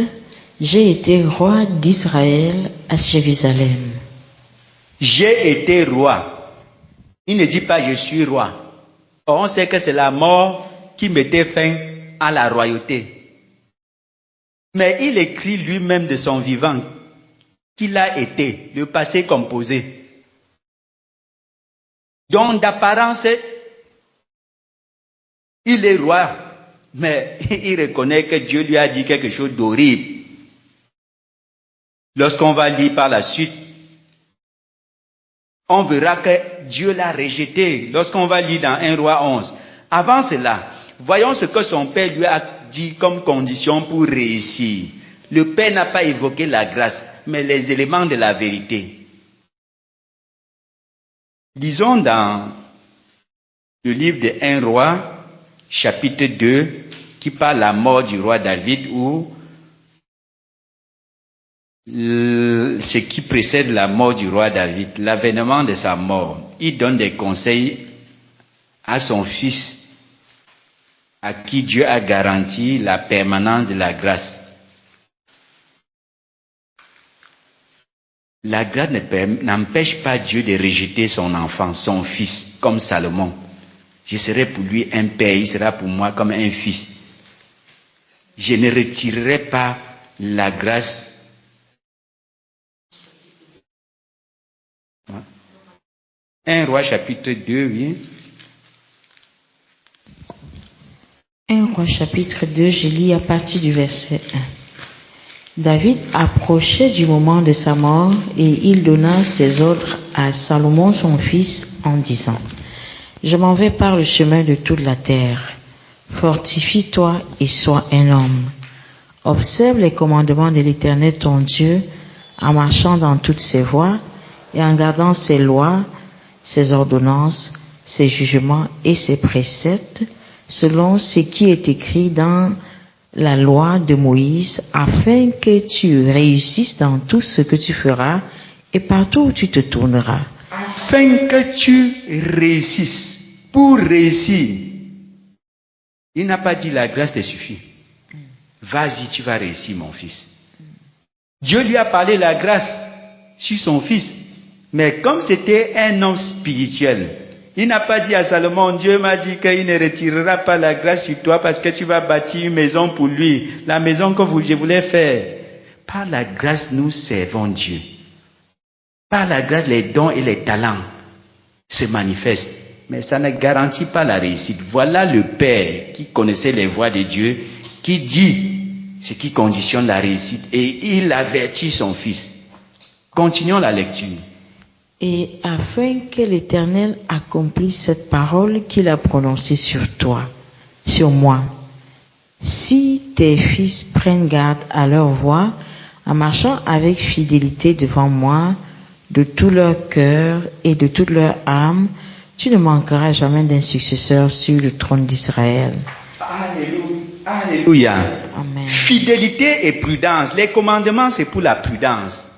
j'ai été roi d'Israël à Jérusalem. J'ai été roi Il ne dit pas je suis roi. Or, on sait que c'est la mort qui mettait fin à la royauté. Mais il écrit lui-même de son vivant qu'il a été, le passé composé. Donc d'apparence, il est roi, mais il reconnaît que Dieu lui a dit quelque chose d'horrible. Lorsqu'on va lire par la suite, on verra que Dieu l'a rejeté. Lorsqu'on va lire dans 1 Roi 11. Avant cela, voyons ce que son père lui a dit comme condition pour réussir. Le père n'a pas évoqué la grâce, mais les éléments de la vérité. Lisons dans le livre de 1 Roi, chapitre 2, qui parle de la mort du roi David, ou ce qui précède la mort du roi David, l'avènement de sa mort. Il donne des conseils à son fils, à qui Dieu a garanti la permanence de la grâce. La grâce n'empêche pas Dieu de rejeter son enfant, son fils, comme Salomon. Je serai pour lui un père, il sera pour moi comme un fils. Je ne retirerai pas la grâce. 1 Roi chapitre 2, oui. 1 Roi chapitre 2, je lis à partir du verset 1. David approchait du moment de sa mort et il donna ses ordres à Salomon son fils en disant: Je m'en vais par le chemin de toute la terre. Fortifie-toi et sois un homme. Observe les commandements de l'Éternel ton Dieu en marchant dans toutes ses voies et en gardant ses lois, ses ordonnances, ses jugements et ses préceptes, selon ce qui est écrit dans la loi de Moïse, afin que tu réussisses dans tout ce que tu feras et partout où tu te tourneras. Afin que tu réussisses. Pour réussir, il n'a pas dit la grâce te suffit. Vas-y, tu vas réussir, mon fils. Dieu lui a parlé la grâce sur son fils. Mais comme c'était un homme spirituel, il n'a pas dit à Salomon, Dieu m'a dit qu'il ne retirera pas la grâce sur toi parce que tu vas bâtir une maison pour lui. La maison que je voulais faire. Par la grâce, nous servons Dieu. Par la grâce, les dons et les talents se manifestent. Mais ça ne garantit pas la réussite. Voilà le Père qui connaissait les voies de Dieu, qui dit ce qui conditionne la réussite. Et il avertit son fils. Continuons la lecture. Et afin que l'Éternel accomplisse cette parole qu'il a prononcée sur toi, sur moi, si tes fils prennent garde à leur voie, en marchant avec fidélité devant moi, de tout leur cœur et de toute leur âme, tu ne manqueras jamais d'un successeur sur le trône d'Israël. Alléluia. Amen. Fidélité et prudence. Les commandements, c'est pour la prudence.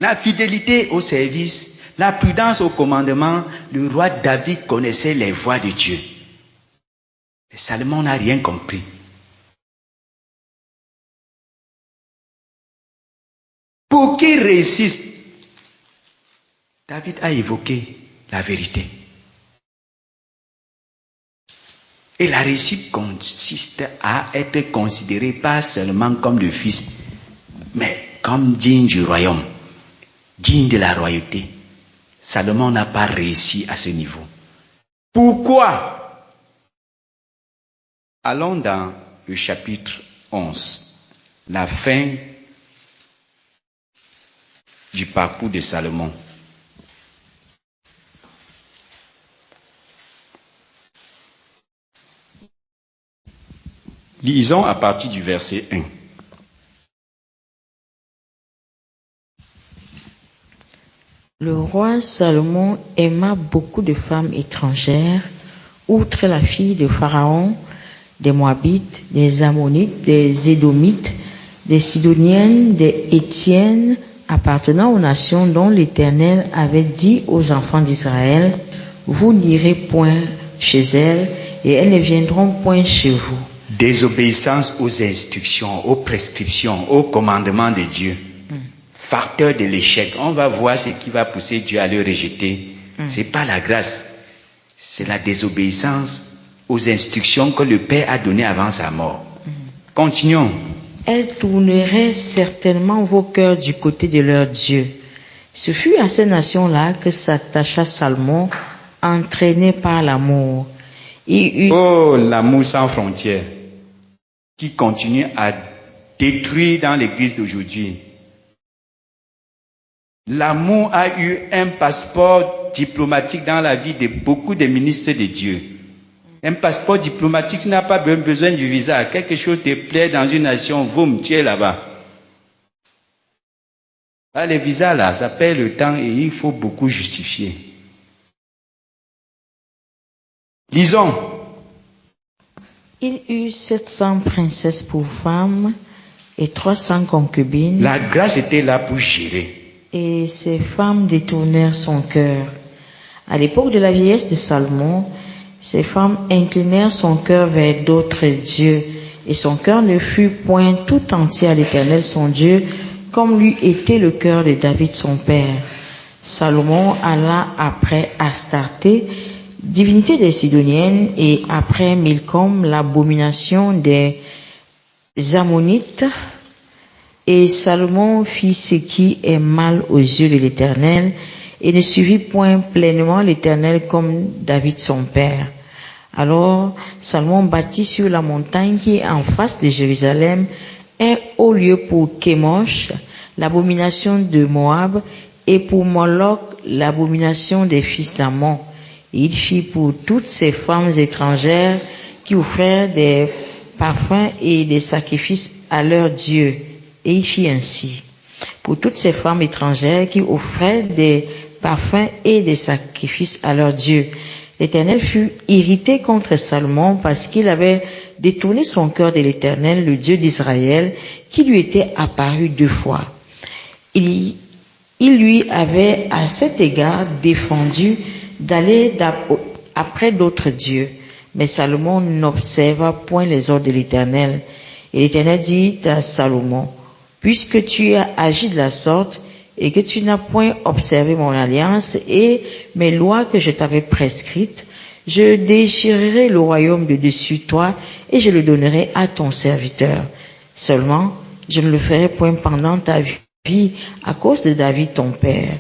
La fidélité au service, la prudence au commandement. Le roi David connaissait les voies de Dieu. Et Salomon n'a rien compris. Pour qu'il réussisse, David a évoqué la vérité. Et la réussite consiste à être considéré pas seulement comme le fils, mais comme digne du royaume, digne de la royauté. Salomon n'a pas réussi à ce niveau. Pourquoi? Allons dans le chapitre 11, la fin du parcours de Salomon. Lisons à partir du verset 1. Le roi Salomon aima beaucoup de femmes étrangères, outre la fille de Pharaon, des Moabites, des Ammonites, des Édomites, des Sidoniennes, des Hétiennes, appartenant aux nations dont l'Éternel avait dit aux enfants d'Israël, vous n'irez point chez elles et elles ne viendront point chez vous. Désobéissance aux instructions, aux prescriptions, aux commandements de Dieu. Facteur de l'échec. On va voir ce qui va pousser Dieu à le rejeter C'est pas la grâce. C'est la désobéissance aux instructions que le Père a données avant sa mort. Continuons. Elles tourneraient certainement vos cœurs du côté de leur Dieu. Ce fut à ces nations-là que s'attacha Salomon, entraîné par l'amour. Oh, l'amour sans frontières, qui continue à détruire dans l'église d'aujourd'hui. L'amour a eu un passeport diplomatique dans la vie de beaucoup de ministres de Dieu. Un passeport diplomatique, tu n'as pas besoin du visa. Quelque chose te plaît dans une nation, boum, tu es là-bas. Ah, les visas là, ça perd le temps et il faut beaucoup justifier. Lisons. Il eut 700 princesses pour femmes et 300 concubines. La grâce était là pour gérer. Et ces femmes détournèrent son cœur. À l'époque de la vieillesse de Salomon, ces femmes inclinèrent son cœur vers d'autres dieux, et son cœur ne fut point tout entier à l'Éternel son Dieu, comme lui était le cœur de David son père. Salomon alla après Astarté, divinité des Sidoniennes, et après Milcom, l'abomination des Ammonites. Et Salomon fit ce qui est mal aux yeux de l'Éternel, et ne suivit point pleinement l'Éternel comme David son père. Alors Salomon bâtit sur la montagne qui est en face de Jérusalem un haut lieu pour Kémosh, l'abomination de Moab, et pour Moloch, l'abomination des fils d'Ammon. Et il fit pour toutes ces femmes étrangères qui offrèrent des parfums et des sacrifices à leurs dieux. Et il fit ainsi. Pour toutes ces femmes étrangères qui offraient des parfums et des sacrifices à leurs dieux, l'Éternel fut irrité contre Salomon parce qu'il avait détourné son cœur de l'Éternel, le Dieu d'Israël, qui lui était apparu 2 fois. Il lui avait à cet égard défendu d'aller après d'autres dieux. Mais Salomon n'observa point les ordres de l'Éternel. Et l'Éternel dit à Salomon, « Puisque tu as agi de la sorte, et que tu n'as point observé mon alliance et mes lois que je t'avais prescrites, je déchirerai le royaume de dessus toi et je le donnerai à ton serviteur. Seulement, je ne le ferai point pendant ta vie à cause de David ton père.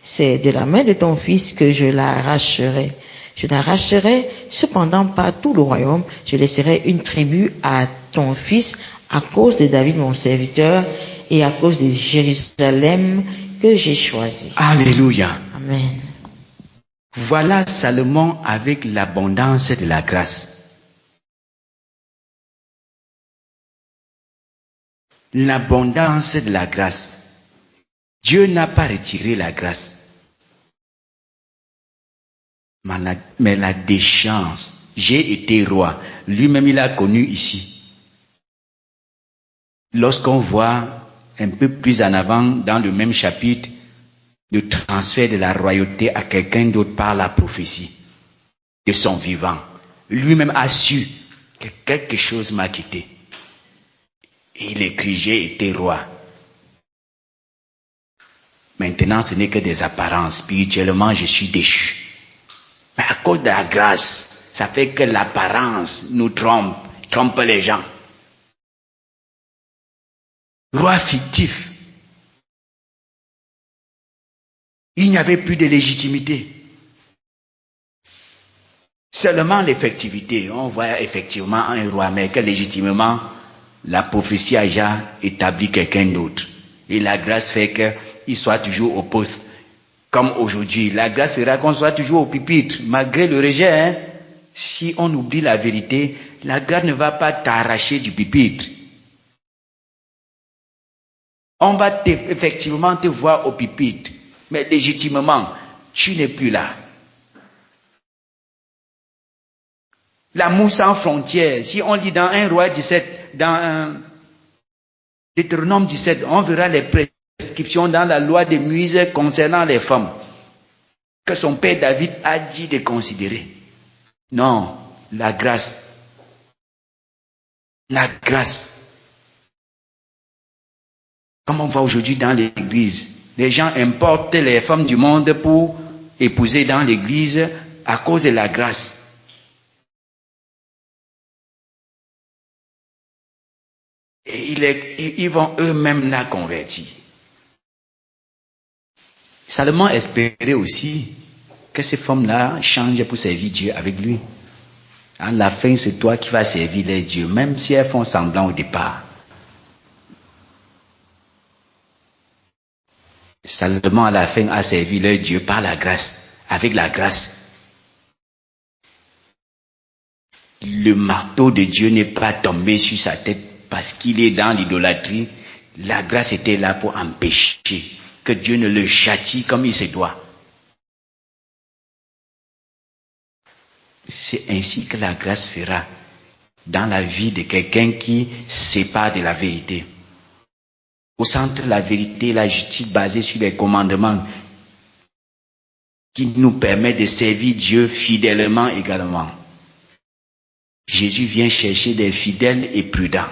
C'est de la main de ton fils que je l'arracherai. Je n'arracherai cependant pas tout le royaume, je laisserai une tribu à ton fils à cause de David mon serviteur et à cause de Jérusalem que j'ai choisi. » Alléluia. Amen. Voilà Salomon avec l'abondance de la grâce. L'abondance de la grâce. Dieu n'a pas retiré la grâce. Mais la déchéance. J'ai été roi. Lui-même, il a connu ici. Lorsqu'on voit un peu plus en avant, dans le même chapitre, le transfert de la royauté à quelqu'un d'autre par la prophétie de son vivant. Lui-même a su que quelque chose m'a quitté. Et il écrit, j'ai été roi. Maintenant, ce n'est que des apparences. Spirituellement, je suis déchu. Mais à cause de la grâce, ça fait que l'apparence nous trompe les gens. Roi fictif. Il n'y avait plus de légitimité. Seulement l'effectivité. On voit effectivement un roi, mais que légitimement, la prophétie a déjà établi quelqu'un d'autre. Et la grâce fait qu'il soit toujours au poste. Comme aujourd'hui, la grâce fera qu'on soit toujours au pupitre, malgré le rejet. Hein? Si on oublie la vérité, la grâce ne va pas t'arracher du pupitre. On va effectivement te voir au pupitre, mais légitimement, tu n'es plus là. L'amour sans frontières, si on lit dans 1 Roi 17, dans Deutéronome 17, on verra les prescriptions dans la loi de Moïse concernant les femmes, que son père David a dit de considérer. Non, la grâce. La grâce. Comme on voit aujourd'hui dans l'église, les gens importent les femmes du monde pour épousés dans l'église à cause de la grâce. Et ils vont eux-mêmes la convertir. Salomon espérait aussi que ces femmes-là changent pour servir Dieu avec lui. À la fin, c'est toi qui vas servir les dieux, même si elles font semblant au départ. Salomon, à la fin, a servi leur Dieu par la grâce, avec la grâce. Le marteau de Dieu n'est pas tombé sur sa tête parce qu'il est dans l'idolâtrie. La grâce était là pour empêcher que Dieu ne le châtie comme il se doit. C'est ainsi que la grâce fera dans la vie de quelqu'un qui sépare de la vérité. Au centre de la vérité, la justice basée sur les commandements qui nous permet de servir Dieu fidèlement également. Jésus vient chercher des fidèles et prudents.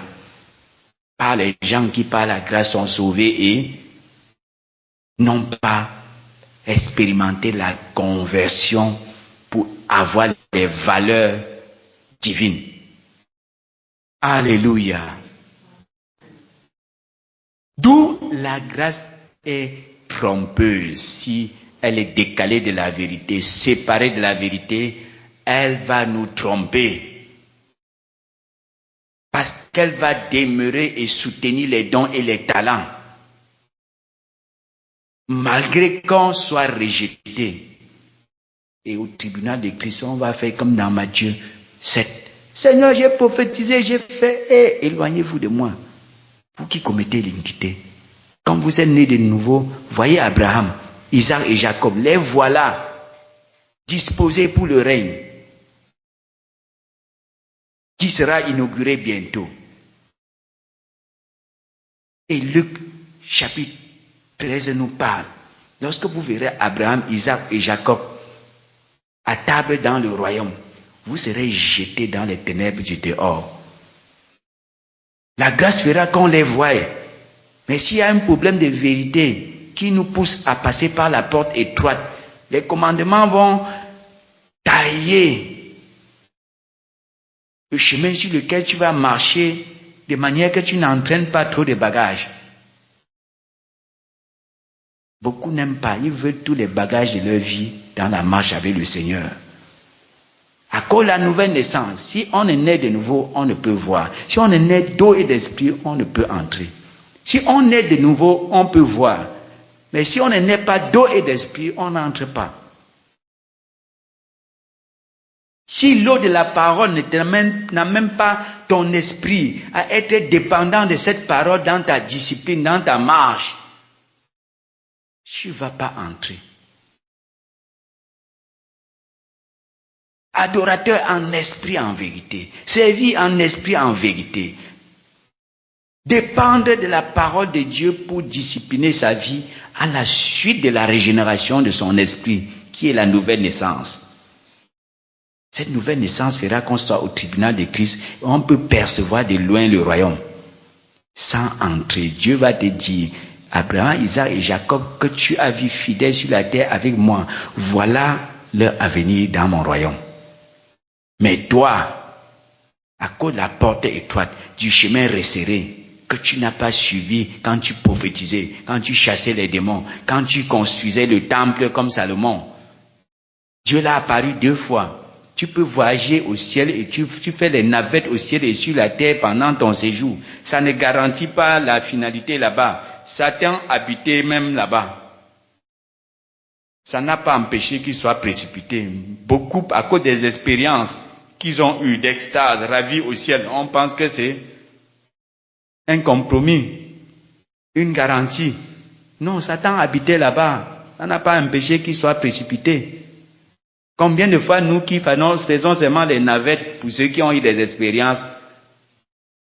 Par les gens qui par la grâce sont sauvés et n'ont pas expérimenté la conversion pour avoir les valeurs divines. Alléluia. D'où la grâce est trompeuse. Si elle est décalée de la vérité, séparée de la vérité, elle va nous tromper. Parce qu'elle va demeurer et soutenir les dons et les talents. Malgré qu'on soit rejeté. Et au tribunal de Christ, on va faire comme dans Matthieu 7. Seigneur, j'ai prophétisé, j'ai fait, éloignez-vous de moi. Vous qui commettez l'iniquité. Quand vous êtes nés de nouveau, voyez Abraham, Isaac et Jacob, les voilà disposés pour le règne qui sera inauguré bientôt. Et Luc, chapitre 13, nous parle. Lorsque vous verrez Abraham, Isaac et Jacob à table dans le royaume, vous serez jetés dans les ténèbres du dehors. La grâce fera qu'on les voie. Mais s'il y a un problème de vérité qui nous pousse à passer par la porte étroite, les commandements vont tailler le chemin sur lequel tu vas marcher de manière que tu n'entraînes pas trop de bagages. Beaucoup n'aiment pas, ils veulent tous les bagages de leur vie dans la marche avec le Seigneur. À cause de la nouvelle naissance, si on est né de nouveau, on ne peut voir. Si on est né d'eau et d'esprit, on ne peut entrer. Si on est de nouveau, on peut voir. Mais si on n'est pas d'eau et d'esprit, on n'entre pas. Si l'eau de la parole n'amène pas ton esprit à être dépendant de cette parole dans ta discipline, dans ta marche, tu ne vas pas entrer. Adorateur en esprit en vérité, servi en esprit en vérité, dépendre de la parole de Dieu pour discipliner sa vie à la suite de la régénération de son esprit, qui est la nouvelle naissance. Cette nouvelle naissance fera qu'on soit au tribunal de Christ et on peut percevoir de loin le royaume. Sans entrer, Dieu va te dire, Abraham, Isaac et Jacob, que tu as vu fidèles sur la terre avec moi, voilà leur avenir dans mon royaume. Mais toi, à cause de la porte étroite, du chemin resserré, que tu n'as pas suivi quand tu prophétisais, quand tu chassais les démons, quand tu construisais le temple comme Salomon, Dieu l'a apparu 2 fois. Tu peux voyager au ciel et tu fais les navettes au ciel et sur la terre pendant ton séjour. Ça ne garantit pas la finalité là-bas. Satan habitait même là-bas. Ça n'a pas empêché qu'il soit précipité. Beaucoup, à cause des expériences qu'ils ont eues d'extase, ravis au ciel, on pense que c'est un compromis, une garantie. Non, Satan habitait là-bas. Ça n'a pas empêché qu'il soit précipité. Combien de fois nous qui faisons seulement les navettes pour ceux qui ont eu des expériences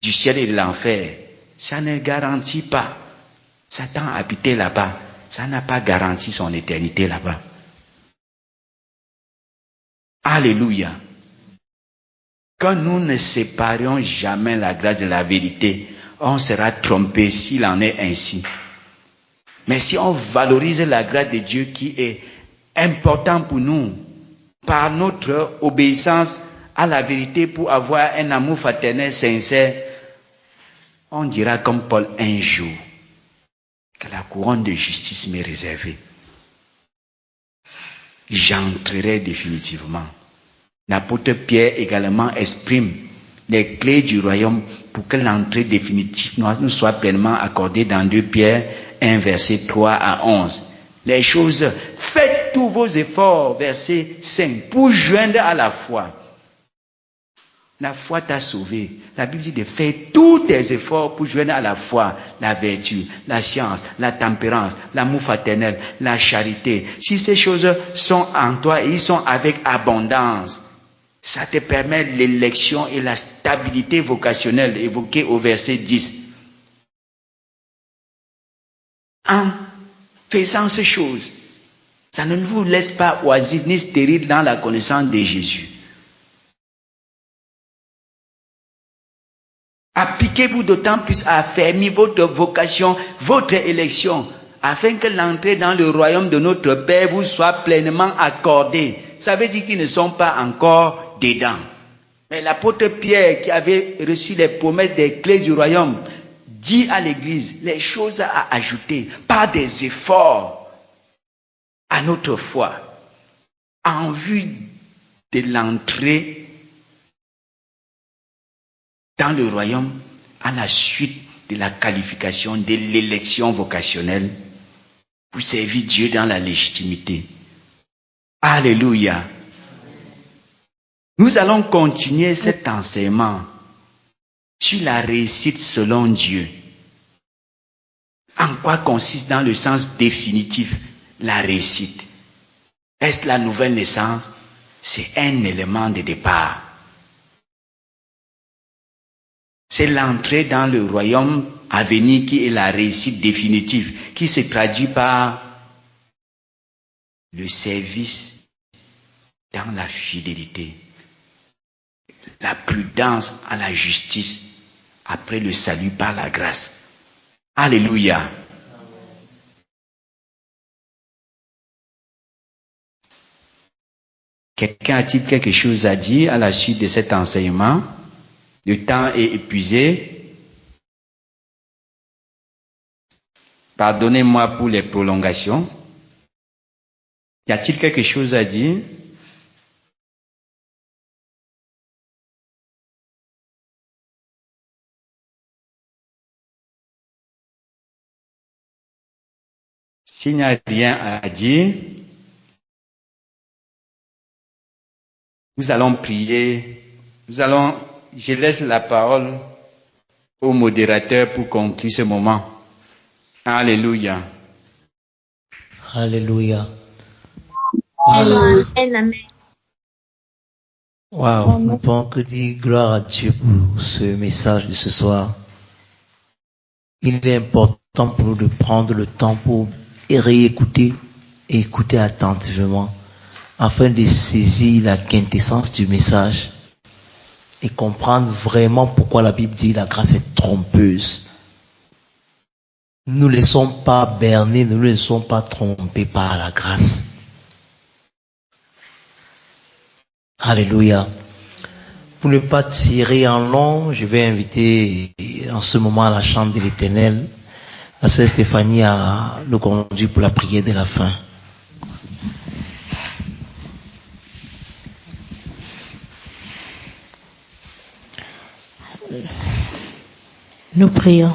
du ciel et de l'enfer, ça ne garantit pas. Satan habitait là-bas, ça n'a pas garanti son éternité là-bas. Alléluia. Quand nous ne séparions jamais la grâce de la vérité, on sera trompé s'il en est ainsi. Mais si on valorise la grâce de Dieu qui est important pour nous, par notre obéissance à la vérité pour avoir un amour fraternel sincère, on dira comme Paul un jour que la couronne de justice m'est réservée. J'entrerai définitivement. L'apôtre Pierre également exprime les clés du royaume pour que l'entrée définitive nous soit pleinement accordée dans 2 Pierre 1, verset 3 à 11. Les choses, faites tous vos efforts, verset 5, pour joindre à la foi. La foi t'a sauvé. La Bible dit de faire tous tes efforts pour joindre à la foi la vertu, la science, la tempérance, l'amour fraternel, la charité. Si ces choses sont en toi et ils sont avec abondance, ça te permet l'élection et la stabilité vocationnelle évoquée au verset 10. En faisant ces choses, ça ne vous laisse pas oisif ni stérile dans la connaissance de Jésus. Appliquez-vous d'autant plus à affermir votre vocation, votre élection, afin que l'entrée dans le royaume de notre Père vous soit pleinement accordée. Ça veut dire qu'ils ne sont pas encore dedans. Mais l'apôtre Pierre, qui avait reçu les promesses des clés du royaume, dit à l'Église les choses à ajouter par des efforts à notre foi, en vue de l'entrée dans le royaume à la suite de la qualification de l'élection vocationnelle pour servir Dieu dans la légitimité. Alléluia. Nous allons continuer cet enseignement sur la réussite selon Dieu. En quoi consiste dans le sens définitif la réussite? Est-ce la nouvelle naissance? C'est un élément de départ. C'est l'entrée dans le royaume à venir qui est la réussite définitive, qui se traduit par le service dans la fidélité, la prudence à la justice, après le salut par la grâce. Alléluia. Quelqu'un a-t-il quelque chose à dire à la suite de cet enseignement? Le temps est épuisé. Pardonnez-moi pour les prolongations. Y a-t-il quelque chose à dire? S'il n'y a rien à dire, nous allons prier. Je laisse la parole au modérateur pour conclure ce moment. Alléluia. Alléluia. Amen. Wow, nous pouvons que dire gloire à Dieu pour ce message de ce soir. Il est important pour nous de prendre le temps pour réécouter et écouter attentivement afin de saisir la quintessence du message et comprendre vraiment pourquoi la Bible dit la grâce est trompeuse. Ne nous laissons pas berner, ne nous laissons pas tromper par la grâce. Alléluia. Pour ne pas tirer en long, je vais inviter en ce moment la chambre de l'Éternel, la sœur Stéphanie à le conduire pour la prière de la fin. Nous prions.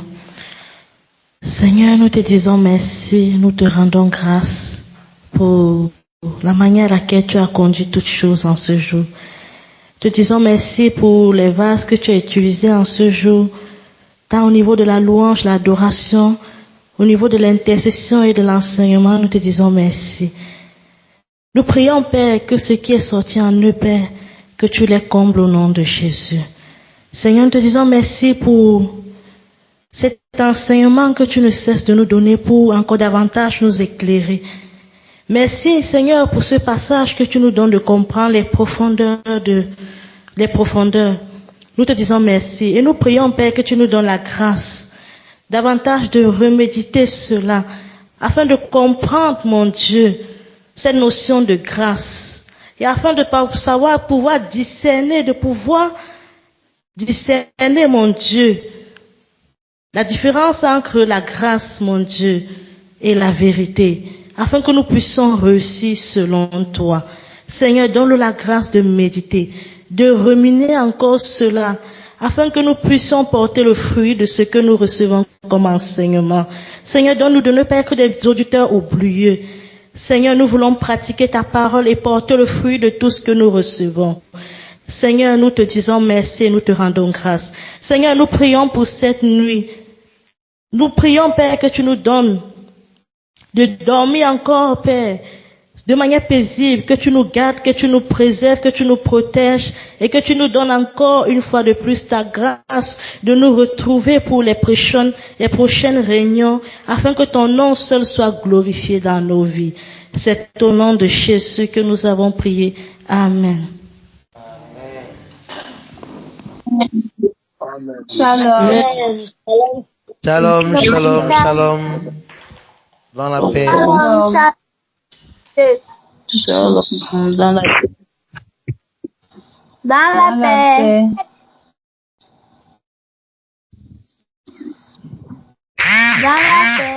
Seigneur, nous te disons merci, nous te rendons grâce pour la manière à laquelle tu as conduit toutes choses en ce jour. Te disons merci pour les vases que tu as utilisés en ce jour, tant au niveau de la louange, l'adoration, au niveau de l'intercession et de l'enseignement, nous te disons merci. Nous prions, Père, que ce qui est sorti en eux, Père, que tu les combles au nom de Jésus. Seigneur, nous te disons merci pour cet enseignement que tu ne cesses de nous donner pour encore davantage nous éclairer. Merci, Seigneur, pour ce passage que tu nous donnes de comprendre les profondeurs. Nous te disons merci. Et nous prions, Père, que tu nous donnes la grâce davantage de reméditer cela, afin de comprendre, mon Dieu, cette notion de grâce. Et afin de pouvoir discerner, mon Dieu, la différence entre la grâce, mon Dieu, et la vérité, afin que nous puissions réussir selon toi. Seigneur, donne-nous la grâce de méditer, de ruminer encore cela, afin que nous puissions porter le fruit de ce que nous recevons comme enseignement. Seigneur, donne-nous de ne pas être des auditeurs oublieux. Seigneur, nous voulons pratiquer ta parole et porter le fruit de tout ce que nous recevons. Seigneur, nous te disons merci et nous te rendons grâce. Seigneur, nous prions pour cette nuit. Nous prions, Père, que tu nous donnes de dormir encore, Père, de manière paisible, que tu nous gardes, que tu nous préserves, que tu nous protèges et que tu nous donnes encore une fois de plus ta grâce de nous retrouver pour les prochaines réunions afin que ton nom seul soit glorifié dans nos vies. C'est au nom de Jésus que nous avons prié. Amen. Shalom. Shalom, shalom, shalom. Dans la paix. Shalom. Dans la Dans la paix. Dans la paix.